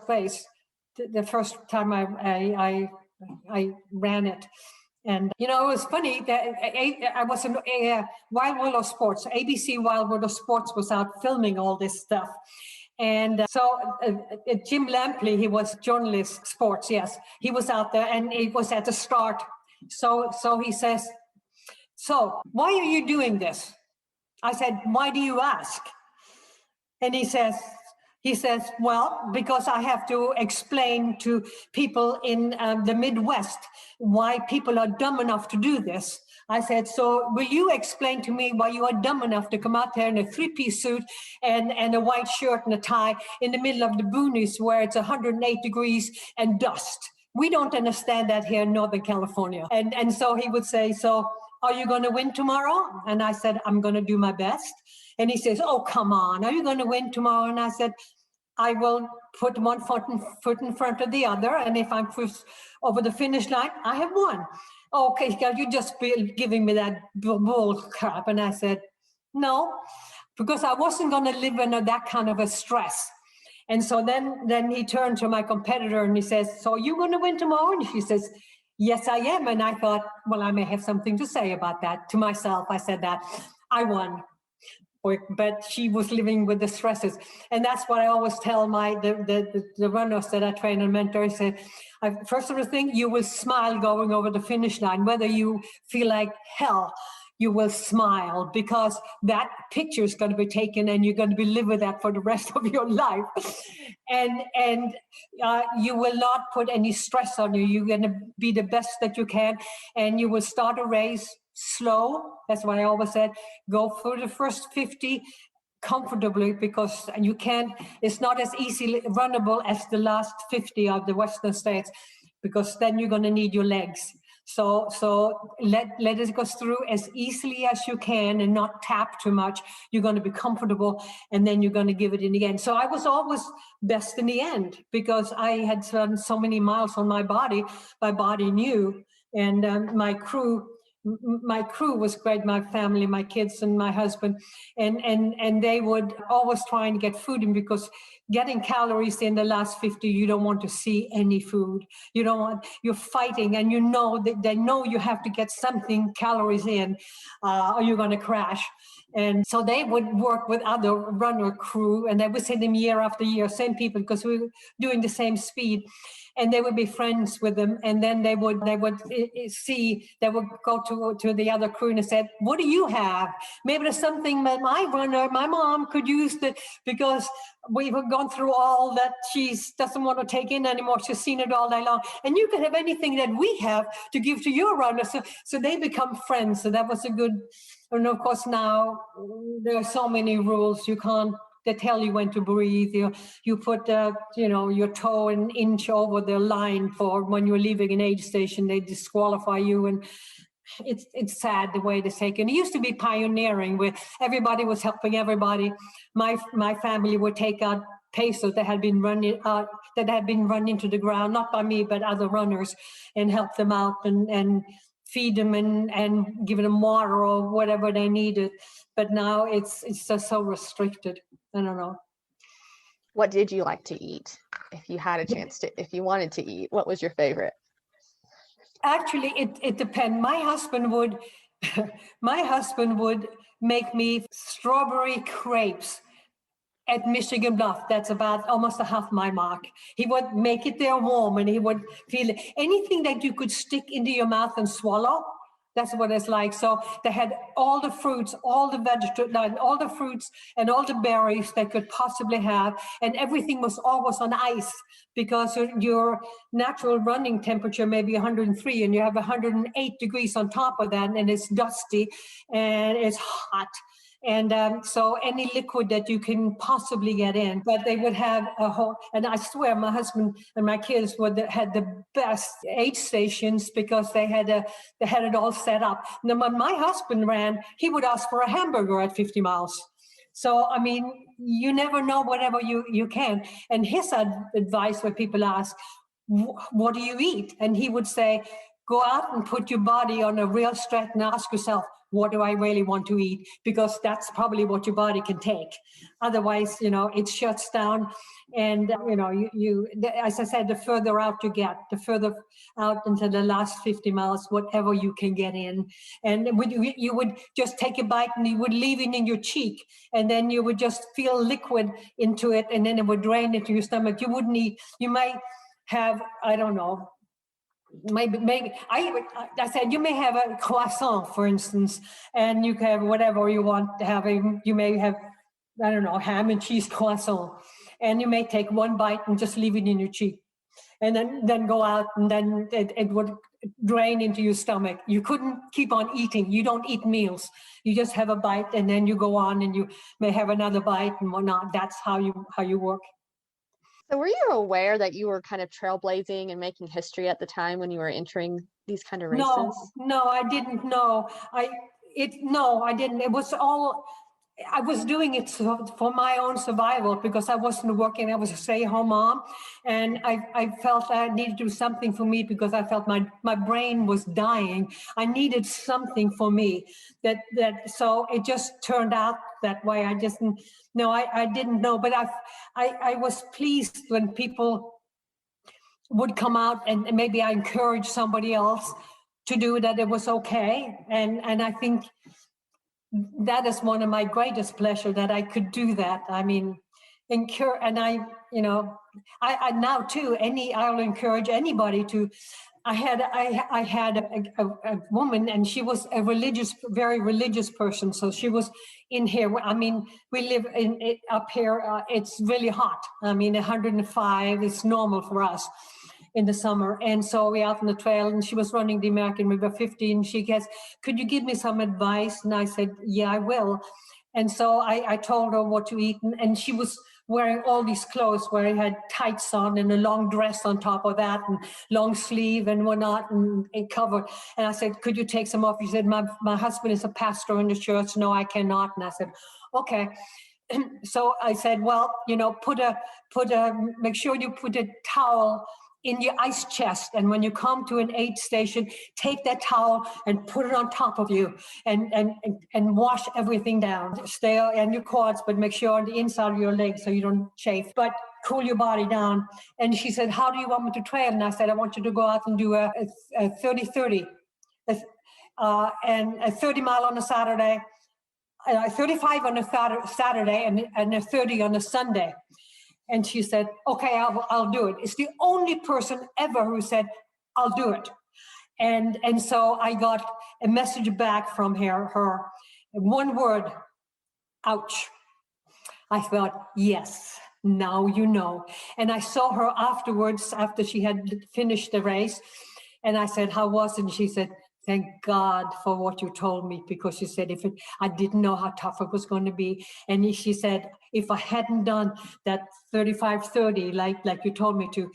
place, the first time I ran it. And, it was funny that I was in Wild World of Sports. ABC Wild World of Sports was out filming all this stuff. And so Jim Lampley, he was journalist, sports, yes. He was out there, and it was at the start. So he says, so why are you doing this? I said, why do you ask? And he says, well, because I have to explain to people in the Midwest why people are dumb enough to do this. I said, so will you explain to me why you are dumb enough to come out there in a three-piece suit and a white shirt and a tie in the middle of the boonies where it's 108 degrees and dust? We don't understand that here in Northern California. And so he would say, so are you going to win tomorrow? And I said, I'm going to do my best. And he says, oh, come on, are you going to win tomorrow? And I said, I will put one foot in front of the other. And if I'm over the finish line, I have won. Okay, you just be giving me that bull crap. And I said, no, because I wasn't going to live under that kind of a stress. And so then he turned to my competitor and he says, so you're going to win tomorrow? And she says, yes, I am. And I thought, well, I may have something to say about that. To myself, I said that. I won. But she was living with the stresses. And that's what I always tell the runners that I train and mentor. I say, first of all thing, you will smile going over the finish line. Whether you feel like hell, you will smile, because that picture is going to be taken and you're going to be live with that for the rest of your life. And you will not put any stress on you. You're going to be the best that you can, and you will start a race slow. That's what I always said. Go for the first 50 comfortably, because you can't, it's not as easily runnable as the last 50 of the Western states, because then you're going to need your legs. So let it go through as easily as you can and not tap too much. You're going to be comfortable, and then you're going to give it in again. So I was always best in the end, because I had done so many miles on my body knew. And my crew was great, my family, my kids and my husband, and they would always try and get food in, because getting calories in the last 50, you don't want to see any food. You're fighting, and that they know you have to get something calories in, or you're going to crash. And so they would work with other runner crew, and they would send them year after year, same people, because we were doing the same speed. And they would be friends with them, and then they would go to the other crew and said, what do you have? Maybe there's something that my mom could use, because we've gone through all that she doesn't want to take in anymore. She's seen it all day long. And you can have anything that we have to give to your runner. So they become friends. So that was a good, and of course now there are so many rules. They tell you when to breathe. You put your toe an inch over the line for when you're leaving an aid station. They disqualify you, and it's sad the way it's taken. It used to be pioneering, where everybody was helping everybody. My family would take out pesos that had been run into the ground, not by me but other runners, and help them out and feed them and give them water or whatever they needed. But now it's just so restricted. I don't know. What did you like to eat? If you had a chance to, if you wanted to eat, what was your favorite? Actually, it depends. My husband would make me strawberry crepes at Michigan Bluff. That's about almost a half-mile mark. He would make it there warm, and he would feel it. Anything that you could stick into your mouth and swallow, that's what it's like. So they had all the fruits, all the vegetables, all the fruits and all the berries they could possibly have. And everything was always on ice, because your natural running temperature may be 103 and you have 108 degrees on top of that, and it's dusty and it's hot. And so any liquid that you can possibly get in, but they would have a whole, and I swear my husband and my kids had the best aid stations because they had it all set up. And when my husband ran, he would ask for a hamburger at 50 miles. So, I mean, you never know whatever you can. And his advice when people ask, what do you eat? And he would say, go out and put your body on a real stretch and ask yourself, what do I really want to eat? Because that's probably what your body can take. Otherwise, it shuts down. And, you as I said, the further out you get, the further out into the last 50 miles, whatever you can get in. And you would just take a bite and you would leave it in your cheek. And then you would just feel liquid into it. And then it would drain into your stomach. You wouldn't eat, you might have, I don't know, maybe I said you may have a croissant, for instance, and you can have whatever you want to have. You may have, I don't know, ham and cheese croissant, and you may take one bite and just leave it in your cheek, and then go out, and then it would drain into your stomach. You couldn't keep on eating. You don't eat meals. You just have a bite, and then you go on, and you may have another bite and whatnot. That's how you work. So were you aware that you were kind of trailblazing and making history at the time when you were entering these kind of races? No, I didn't know. I didn't. It was all, I was doing it for my own survival because I wasn't working. I was a stay-at-home mom, and I felt I needed to do something for me because I felt my brain was dying. I needed something for me. So it just turned out that way. I didn't know, but I was pleased when people would come out and maybe I encouraged somebody else to do that. It was okay, and I think that is one of my greatest pleasure that I could do that. I mean, and I now too. I'll encourage anybody to. I had a woman, and she was a very religious person. So she was in here. I mean, we live up here. It's really hot. I mean, 105 is normal for us in the summer. And so we're out on the trail, and she was running the American River 50, and she goes, could you give me some advice? And I said, yeah, I will. And so I told her what to eat, and she was wearing all these clothes where I had tights on and a long dress on top of that and long sleeve and whatnot and covered. And I said, could you take some off? She said, my husband is a pastor in the church. No, I cannot. And I said, okay. So I said, well, make sure you put a towel in your ice chest, and when you come to an aid station, take that towel and put it on top of you and wash everything down. Stay on your quads, but make sure on the inside of your legs so you don't chafe, but cool your body down. And she said, how do you want me to train? And I said, I want you to go out and do a 30-30 and a 30 mile on a Saturday, 35 on a Saturday and a 30 on a Sunday. And she said, okay, I'll do it. It's the only person ever who said, I'll do it. And so I got a message back from her, one word, ouch. I thought, yes, now you know. And I saw her afterwards, after she had finished the race. And I said, how was it? And she said, thank God for what you told me, because she said, I didn't know how tough it was going to be. And she said, if I hadn't done that 35-30, like you told me to,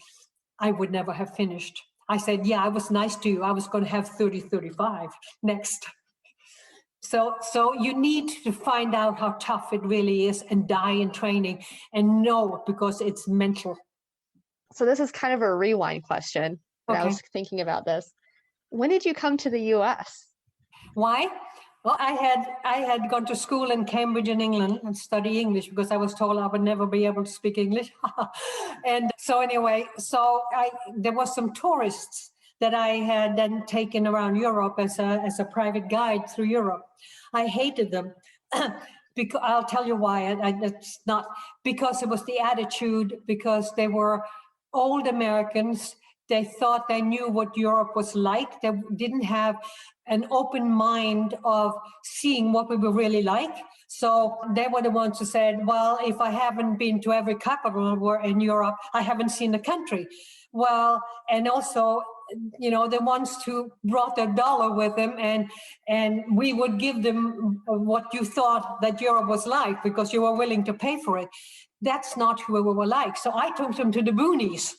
I would never have finished. I said, yeah, I was nice to you. I was going to have 30-35 next. So you need to find out how tough it really is and die in training and know, because it's mental. So this is kind of a rewind question. Okay. I was thinking about this. When did you come to the U.S.? Why? Well, I had gone to school in Cambridge in England and study English because I was told I would never be able to speak English. And so anyway, there was some tourists that I had then taken around Europe as a private guide through Europe. I hated them. Because I'll tell you why. It's not because it was the attitude, because they were old Americans. They thought they knew what Europe was like. They didn't have an open mind of seeing what we were really like. So they were the ones who said, well, if I haven't been to every capital in Europe, I haven't seen the country. Well, and also the ones who brought their dollar with them, and we would give them what you thought that Europe was like because you were willing to pay for it. That's not who we were like. So I took them to the boonies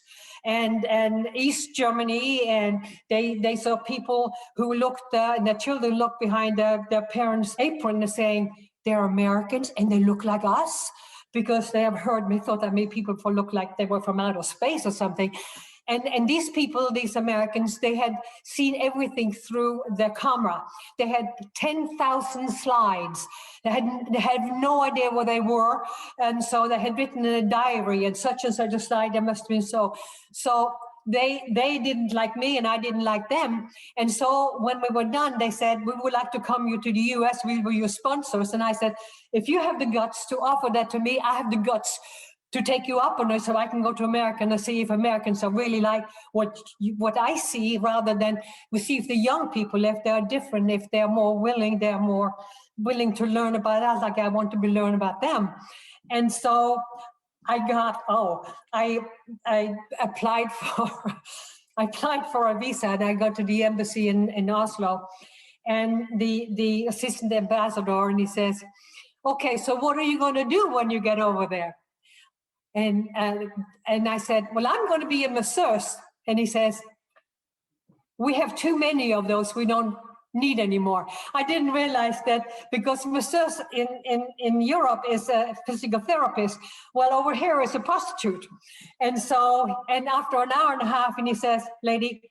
and East Germany, and they saw people who looked, and their children looked behind their parents' apron and saying, they're Americans and they look like us, because they have heard me, thought that made people look like they were from outer space or something. And these people, these Americans, they had seen everything through their camera. They had 10,000 slides. They had no idea where they were. And so they had written in a diary, and such a slide, there must have been so. So they didn't like me and I didn't like them. And so when we were done, they said, we would like to come you to the US, we were your sponsors. And I said, if you have the guts to offer that to me, I have the guts to take you up on it, so I can go to America and see if Americans are really like what I see, rather than we see if the young people, if they're different, if they're more willing to learn about us, like I want to be learn about them. And so I applied for a visa, and I got to the embassy in Oslo, and the assistant ambassador, and he says, okay, so what are you going to do when you get over there? And I said, well, I'm going to be a masseuse. And he says, we have too many of those. We don't need anymore. I didn't realize that, because masseuse in Europe is a physical therapist. Well, over here is a prostitute. And after an hour and a half, and he says, lady,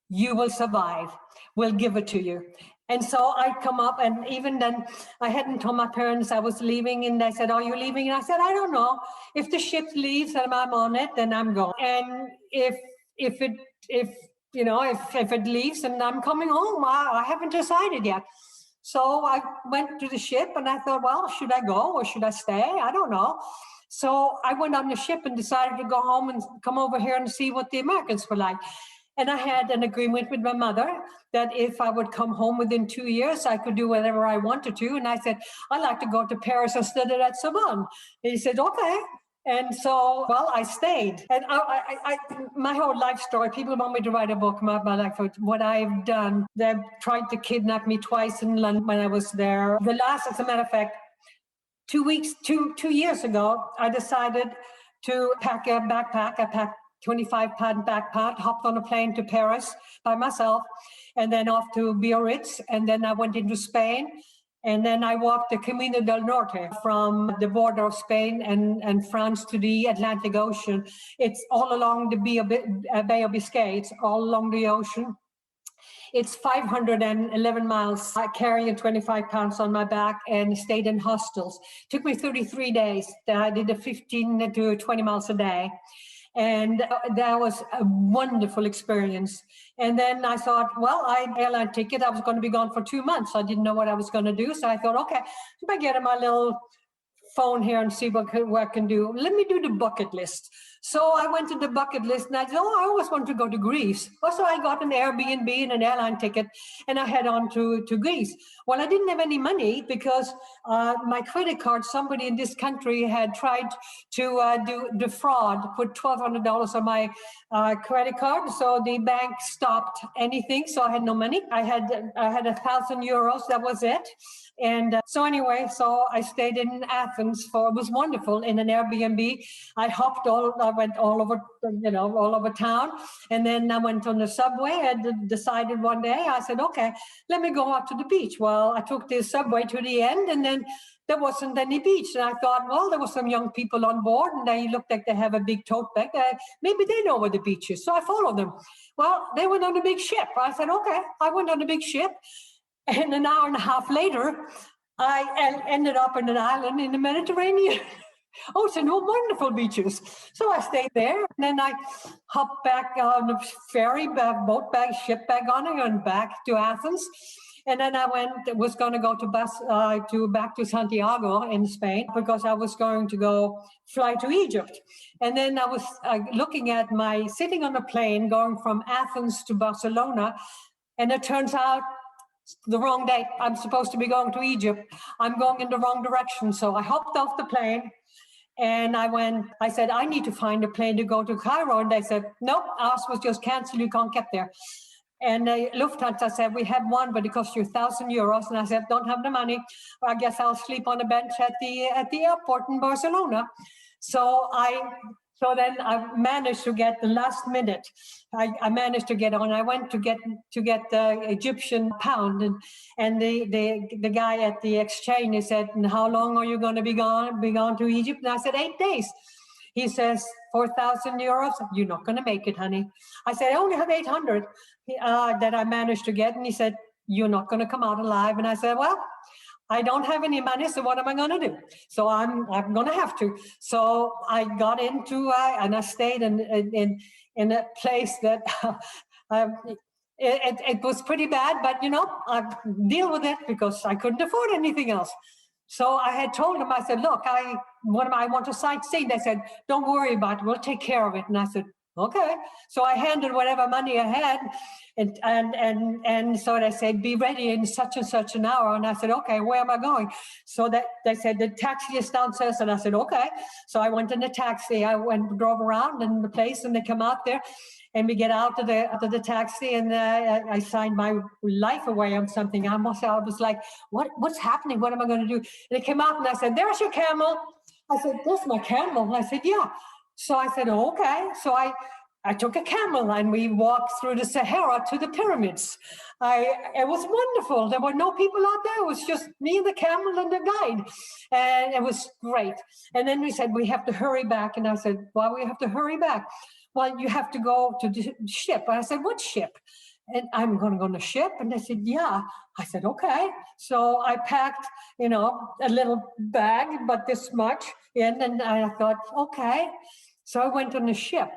you will survive. We'll give it to you. And so I come up, and even then I hadn't told my parents I was leaving, and they said, are you leaving? And I said, I don't know. If the ship leaves and I'm on it, then I'm going. And if it leaves and I'm coming home, I haven't decided yet. So I went to the ship and I thought, well, should I go or should I stay? I don't know. So I went on the ship and decided to go home and come over here and see what the Americans were like. And I had an agreement with my mother that if I would come home within 2 years, I could do whatever I wanted to. And I said, I'd like to go to Paris and study at Sorbonne. And he said, okay. And so, well, I stayed. And my whole life story, people want me to write a book about my life, what I've done. They've tried to kidnap me twice in London when I was there. The last, as a matter of fact, 2 years ago, I decided to pack a backpack. I packed 25-pound backpack, hopped on a plane to Paris by myself, and then off to Biarritz, and then I went into Spain, and then I walked the Camino del Norte from the border of Spain and France to the Atlantic Ocean. It's all along the Bay of Biscay. It's all along the ocean. It's 511 miles, carrying 25 pounds on my back, and stayed in hostels. Took me 33 days. I did 15 to 20 miles a day. And that was a wonderful experience. And then I thought, well, I had an airline ticket. I was going to be gone for 2 months. I didn't know what I was going to do. So I thought, okay, if I get on my little phone here and see what I can do. Let me do the bucket list. So I went to the bucket list and I said, I always wanted to go to Greece. Also, I got an Airbnb and an airline ticket and I head on to Greece. Well, I didn't have any money because my credit card, somebody in this country had tried to do the fraud, put $1,200 on my credit card. So the bank stopped anything. So I had no money. I had 1,000 euros. That was it. And so anyway, so I stayed in Athens it was wonderful in an Airbnb. I went all over town. And then I went on the subway. I decided one day, I said, okay, let me go out to the beach. Well, I took the subway to the end and then there wasn't any beach. And I thought, well, there were some young people on board and they looked like they have a big tote bag. Maybe they know where the beach is. So I followed them. Well, they went on a big ship. I said, okay, I went on a big ship. And an hour and a half later, I ended up on an island in the Mediterranean. Oh, so no wonderful beaches. So I stayed there, and then I hopped back on the ferry, ship back on, and went back to Athens. And then I was going to go back to Santiago in Spain because I was going to fly to Egypt. And then I was looking at sitting on a plane going from Athens to Barcelona, and it turns out the wrong date. I'm supposed to be going to Egypt. I'm going in the wrong direction. So I hopped off the plane And I said, I need to find a plane to go to Cairo. And they said, nope, ours was just canceled. You can't get there. And Lufthansa said, we have one, but it costs you €1,000. And I said, don't have the money. I guess I'll sleep on a bench at the airport in Barcelona. So then I managed to get the last minute. I managed to get on. I went to get the Egyptian pound, and the guy at the exchange, he said, and how long are you going to be gone to Egypt? And I said, 8 days. He says, €4,000. You're not going to make it, honey. I said, I only have 800 that I managed to get. And he said, you're not going to come out alive. And I said, well, I don't have any money, so what am I going to do? So I'm going to have to. So I got into and I stayed in a place that it was pretty bad, but I deal with it because I couldn't afford anything else. So I had told them, I said, look, I want to sightsee. They said, don't worry about it, we'll take care of it. And I said, okay. So I handed whatever money I had, and so they said, be ready in such and such an hour. And I said, okay, where am I going? So that they said, the taxi is downstairs. And I said, okay. So I went in the taxi. I drove around in the place, and they come out there, and we get out of the taxi, and I signed my life away on something. I was like, what's happening? What am I going to do? And it came out, and I said, there's your camel. I said, that's my camel. And I said, yeah. So I said, oh, okay. So I took a camel, and we walked through the Sahara to the pyramids. It was wonderful. There were no people out there. It was just me and the camel and the guide. And it was great. And then we said, we have to hurry back. And I said, why we have to hurry back? Well, you have to go to the ship. And I said, what ship? And I'm going to go on the ship. And they said, yeah. I said, okay. So I packed, a little bag, but this much in. And I thought, okay. So I went on the ship.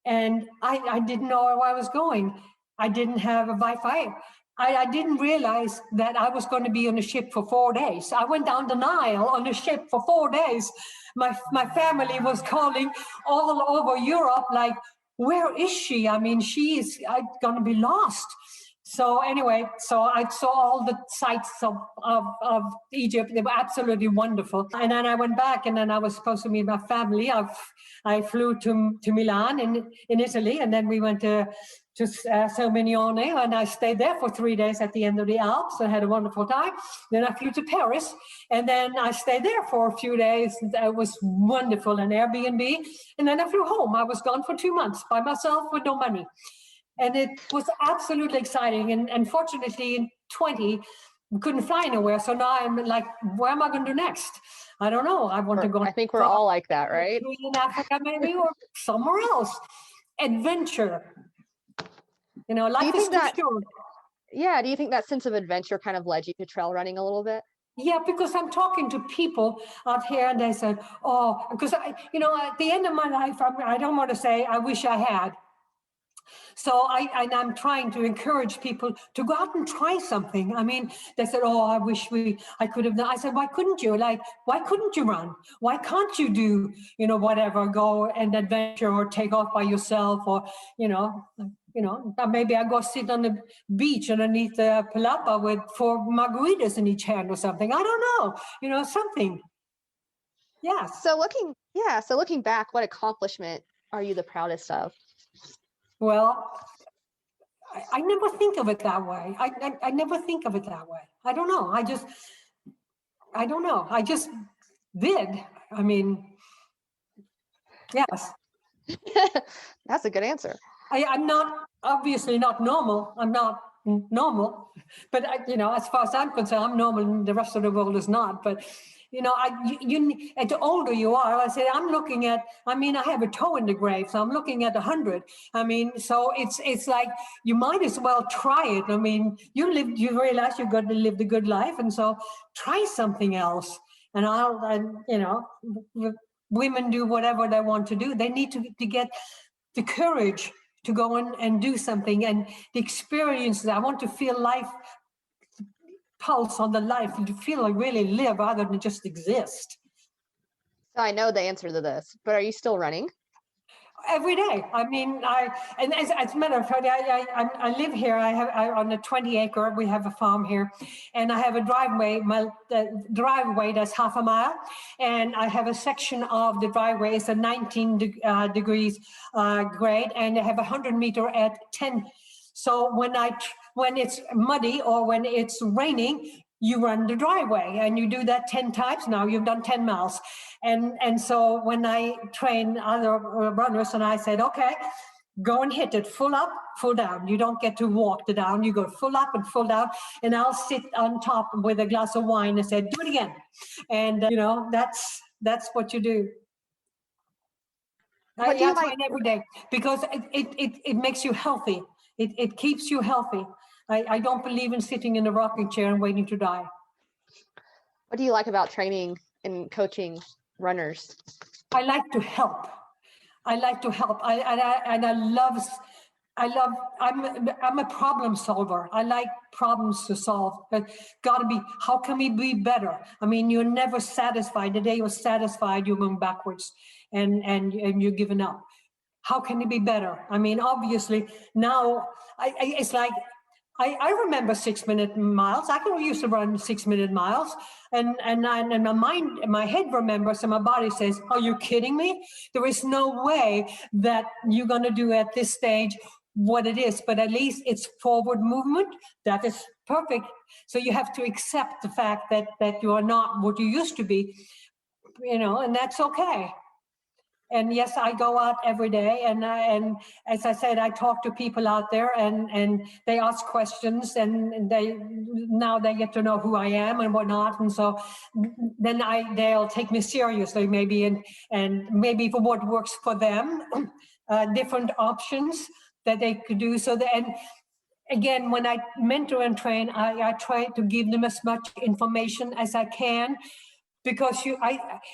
And I didn't know where I was going. I didn't have a Wi-Fi. I didn't realize that I was going to be on the ship for 4 days. I went down the Nile on the ship for 4 days. My family was calling all over Europe, like, where is she? I mean, she is going to be lost. So anyway, so I saw all the sights of Egypt. They were absolutely wonderful. And then I went back, and then I was supposed to meet my family. I flew to Milan in Italy, and then we went to Sermignone, and I stayed there for 3 days at the end of the Alps. I had a wonderful time. Then I flew to Paris, and then I stayed there for a few days. It was wonderful, an Airbnb. And then I flew home. I was gone for 2 months by myself with no money. And it was absolutely exciting. And fortunately, in 20, we couldn't fly anywhere. So now I'm like, where am I going to do next? I don't know. I want to go. I think we're all like that, right? In Africa, maybe, or somewhere else. Adventure. Life is too short. Yeah. Do you think that sense of adventure kind of led you to trail running a little bit? Yeah, because I'm talking to people out here, and they said, oh, because at the end of my life, I don't want to say I wish I had. So I'm trying to encourage people to go out and try something. I mean, they said, oh, I wish I could have done. I said, why couldn't you? Like, why couldn't you run? Why can't you do, whatever, go and adventure or take off by yourself, or, maybe I go sit on the beach underneath the palapa with 4 margaritas in each hand or something. I don't know, something. Yeah. So looking back, what accomplishment are you the proudest of? Well, I never think of it that way. I never think of it that way. I don't know. I don't know. I just did. I mean, yes. That's a good answer. I'm obviously not normal. I'm not normal, but as far as I'm concerned, I'm normal, and the rest of the world is not. But and the older you are, I say, I'm looking at. I mean, I have a toe in the grave, so I'm looking at 100. I mean, so it's like you might as well try it. I mean, you realize you've got to live the good life, and so try something else. And women do whatever they want to do. They need to get the courage to go and do something, and the experiences. I want to feel life, pulse on the life, and to feel like really live rather than just exist. So I know the answer to this, but are you still running? Every day. I mean, and as a matter of fact, I live here. On a 20-acre. We have a farm here, and I have a driveway. My driveway that's half a mile, and I have a section of the driveway. It's a 19 degrees grade, and I have 100-meter at 10. So when it's muddy or when it's raining, you run the driveway, and you do that 10 times. Now you've done 10 miles. And so when I train other runners, and I said, okay, go and hit it full up, full down. You don't get to walk the down. You go full up and full down. And I'll sit on top with a glass of wine and say, do it again. And, that's what you do. I train every day because it makes you healthy. It keeps you healthy. I don't believe in sitting in a rocking chair and waiting to die. What do you like about training and coaching runners? I like to help. I'm a problem solver. I like problems to solve, but how can we be better? I mean, you're never satisfied. The day you're satisfied, you're going backwards and you're giving up. How can it be better? I mean, obviously now it's like, I remember 6-minute miles. I used to run 6-minute miles, and my head remembers, and my body says, "Are you kidding me? There is no way that you're going to do at this stage what it is." But at least it's forward movement. That is perfect. So you have to accept the fact that you are not what you used to be, and that's okay. And yes, I go out every day, and as I said, I talk to people out there, and they ask questions, and now they get to know who I am and whatnot, and so then they'll take me seriously, maybe, and maybe for what works for them, different options that they could do. And again, when I mentor and train, I try to give them as much information as I can, because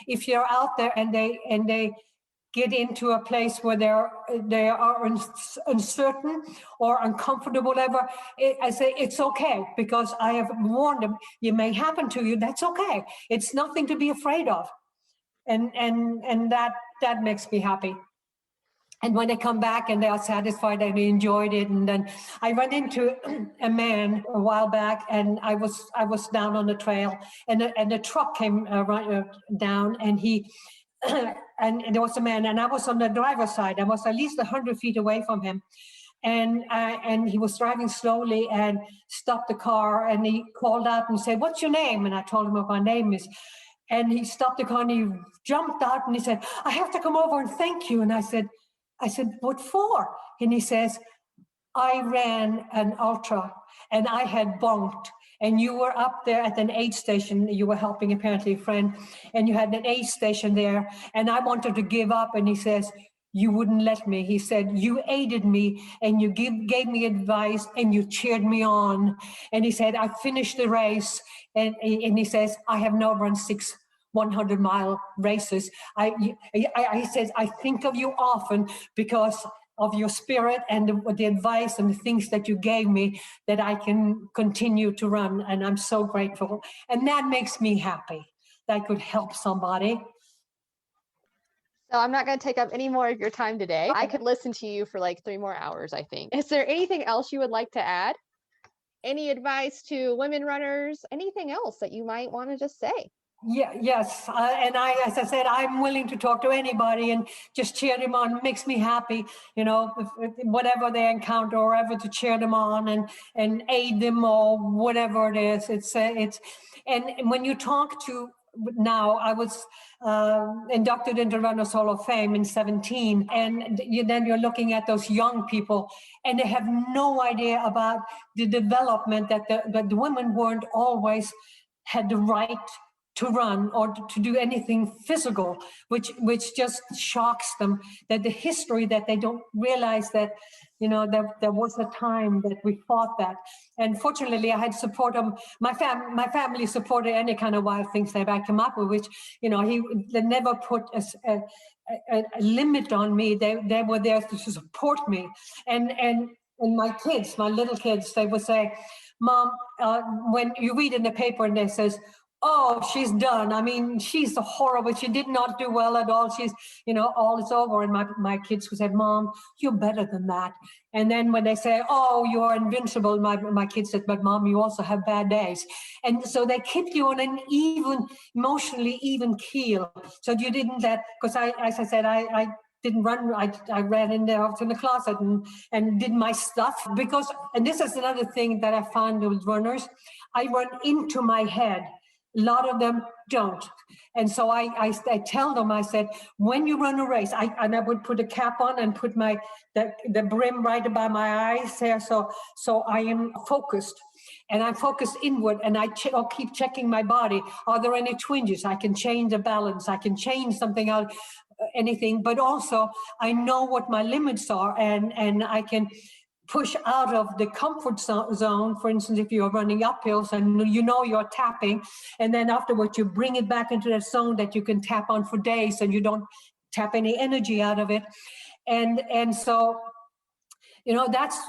if you're out there and they get into a place where they are uncertain or uncomfortable, whatever, I say it's okay, because I have warned them. It may happen to you. That's okay. It's nothing to be afraid of, and that makes me happy. And when they come back and they are satisfied and they enjoyed it, and then I ran into a man a while back, and I was down on the trail, and the truck came down, and he. And there was a man, and I was on the driver's side. I was at least 100 feet away from him, and he was driving slowly and stopped the car, and he called out and said, "What's your name?" And I told him what my name is, and he stopped the car and he jumped out and he said, "I have to come over and thank you." And I said, "What for?" And he says, "I ran an ultra and I had bonked. And you were up there at an aid station. You were helping apparently a friend, and you had an aid station there. And I wanted to give up." And he says, "You wouldn't let me." He said, "You aided me, and you gave me advice, and you cheered me on." And he said, "I finished the race." And he says, "I have now run 6 100-mile races. He says, "I think of you often because of your spirit and the advice and the things that you gave me, that I can continue to run. And I'm so grateful." And that makes me happy that I could help somebody. So I'm not going to take up any more of your time today. I could listen to you for like 3 more hours, I think. Is there anything else you would like to add? Any advice to women runners? Anything else that you might want to just say? Yes. As I said, I'm willing to talk to anybody and just cheer them on. It makes me happy, whatever they encounter, or ever to cheer them on and aid them, or whatever it is. And when you talk to, now I was inducted into Runners Hall of Fame in 2017, and then you're looking at those young people, and they have no idea about the development that the women weren't always had the right to run or to do anything physical, which just shocks them, that the history, that they don't realize that, there was a time that we fought that. And fortunately, I had support of my family supported any kind of wild things that I came up with, which, they never put a limit on me. They were there to support me. And my kids, my little kids, they would say, "Mom," when you read in the paper and it says, oh, she's done. I mean, she's horrible. She did not do well at all. She's, all is over. And my kids who said, Mom, you're better than that. And then when they say, oh, you're invincible, my kids said, but Mom, you also have bad days. And so they keep you on an emotionally even keel. So you didn't because as I said, I didn't run. I ran in there to the closet and did my stuff and this is another thing that I found with runners, I run into my head. A lot of them don't. And so I tell them, I said, when you run a race, I would put a cap on and put the brim right by my eyes there. So I am focused. And I'm focused inward, and I'll keep checking my body. Are there any twinges? I can change the balance. I can change something out, anything. But also, I know what my limits are, and I can push out of the comfort zone. For instance, if you're running uphills and you're tapping, and then afterwards you bring it back into that zone that you can tap on for days, and you don't tap any energy out of it. And so, that's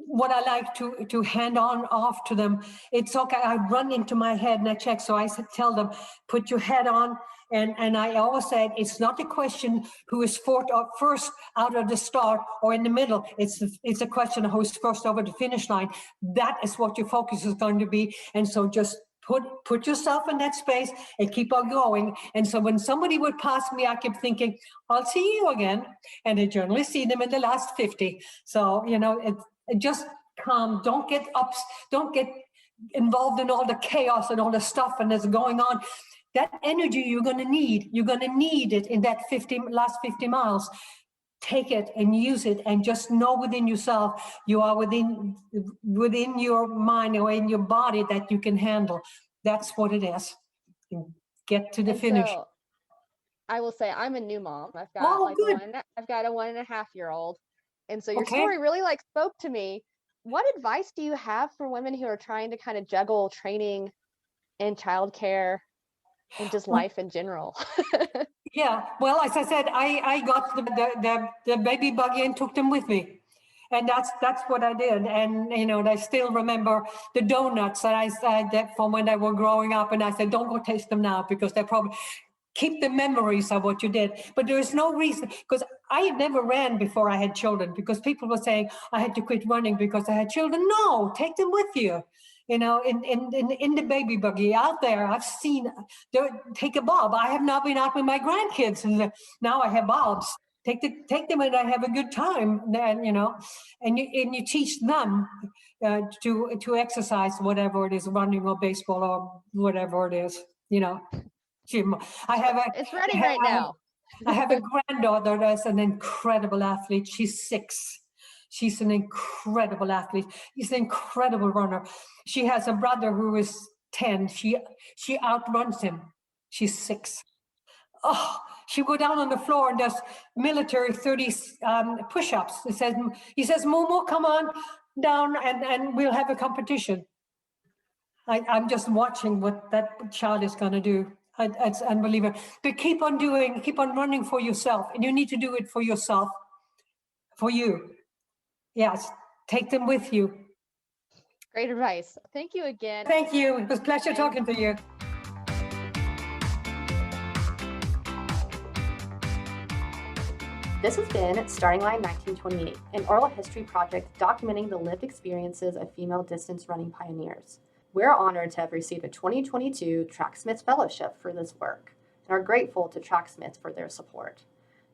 what I like to hand off to them. It's okay. I run into my head and I check. So I tell them, put your head on. And I always said, it's not a question who is first out of the start or in the middle. It's a question of who is first over the finish line. That is what your focus is going to be. And so just put yourself in that space and keep on going. And so when somebody would pass me, I kept thinking, I'll see you again. And I generally see them in the last 50. So, it just calm. Don't get involved in all the chaos and all the stuff and that's going on. That energy you're going to need it in that last 50 miles. Take it and use it, and just know within yourself, you are within your mind or in your body that you can handle. That's what it is. Get to the finish. So, I will say I'm a new mom. I've got I've got a 1.5-year-old. And so your story really spoke to me. What advice do you have for women who are trying to kind of juggle training and childcare and just life in general? Yeah, well, as I said, I got the baby buggy and took them with me. And that's what I did. And, I still remember the donuts that I said from when they were growing up. And I said, don't go taste them now, because they probably keep the memories of what you did. But there is no reason, because I never ran before I had children, because people were saying I had to quit running because I had children. No, take them with you. In the baby buggy out there, I've seen, take a bob. I have not been out with my grandkids, and now I have bobs. Take them and I have a good time. Then and you teach them to exercise, whatever it is, running or baseball or whatever it is. It's ready right now. I have a granddaughter that's an incredible athlete. She's 6. She's an incredible athlete. She's an incredible runner. She has a brother who is 10. She outruns him. She's 6. Oh, she go down on the floor and does military 30 push-ups. He says, Momo, come on down and we'll have a competition. I'm just watching what that child is going to do. It's unbelievable. But keep on running for yourself. And you need to do it for yourself, for you. Yes, take them with you. Great advice. Thank you again. Thank you. It was a pleasure talking to you. This has been Starting Line 1928, an oral history project documenting the lived experiences of female distance running pioneers. We're honored to have received a 2022 Tracksmith Fellowship for this work, and are grateful to Tracksmith for their support.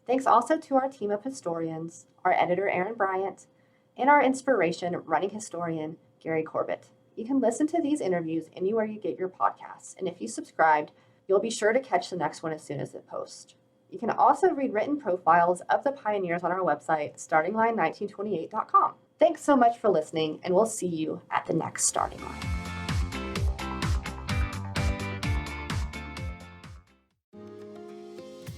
Thanks also to our team of historians, our editor Aaron Bryant, and our inspiration running historian Gary Corbett. You can listen to these interviews anywhere you get your podcasts, and if you subscribed, you'll be sure to catch the next one as soon as it posts. You can also read written profiles of the pioneers on our website, startingline1928.com. Thanks so much for listening, and we'll see you at the next Starting Line.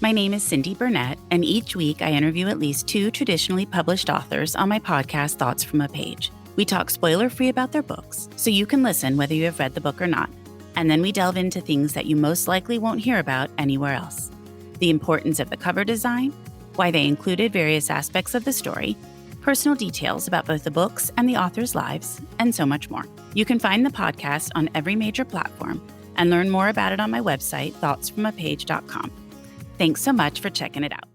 My name is Cindy Burnett, and each week I interview at least 2 traditionally published authors on my podcast, Thoughts from a Page. We talk spoiler-free about their books, so you can listen whether you have read the book or not. And then we delve into things that you most likely won't hear about anywhere else. The importance of the cover design, why they included various aspects of the story, personal details about both the books and the authors' lives, and so much more. You can find the podcast on every major platform, and learn more about it on my website, thoughtsfromapage.com. Thanks so much for checking it out.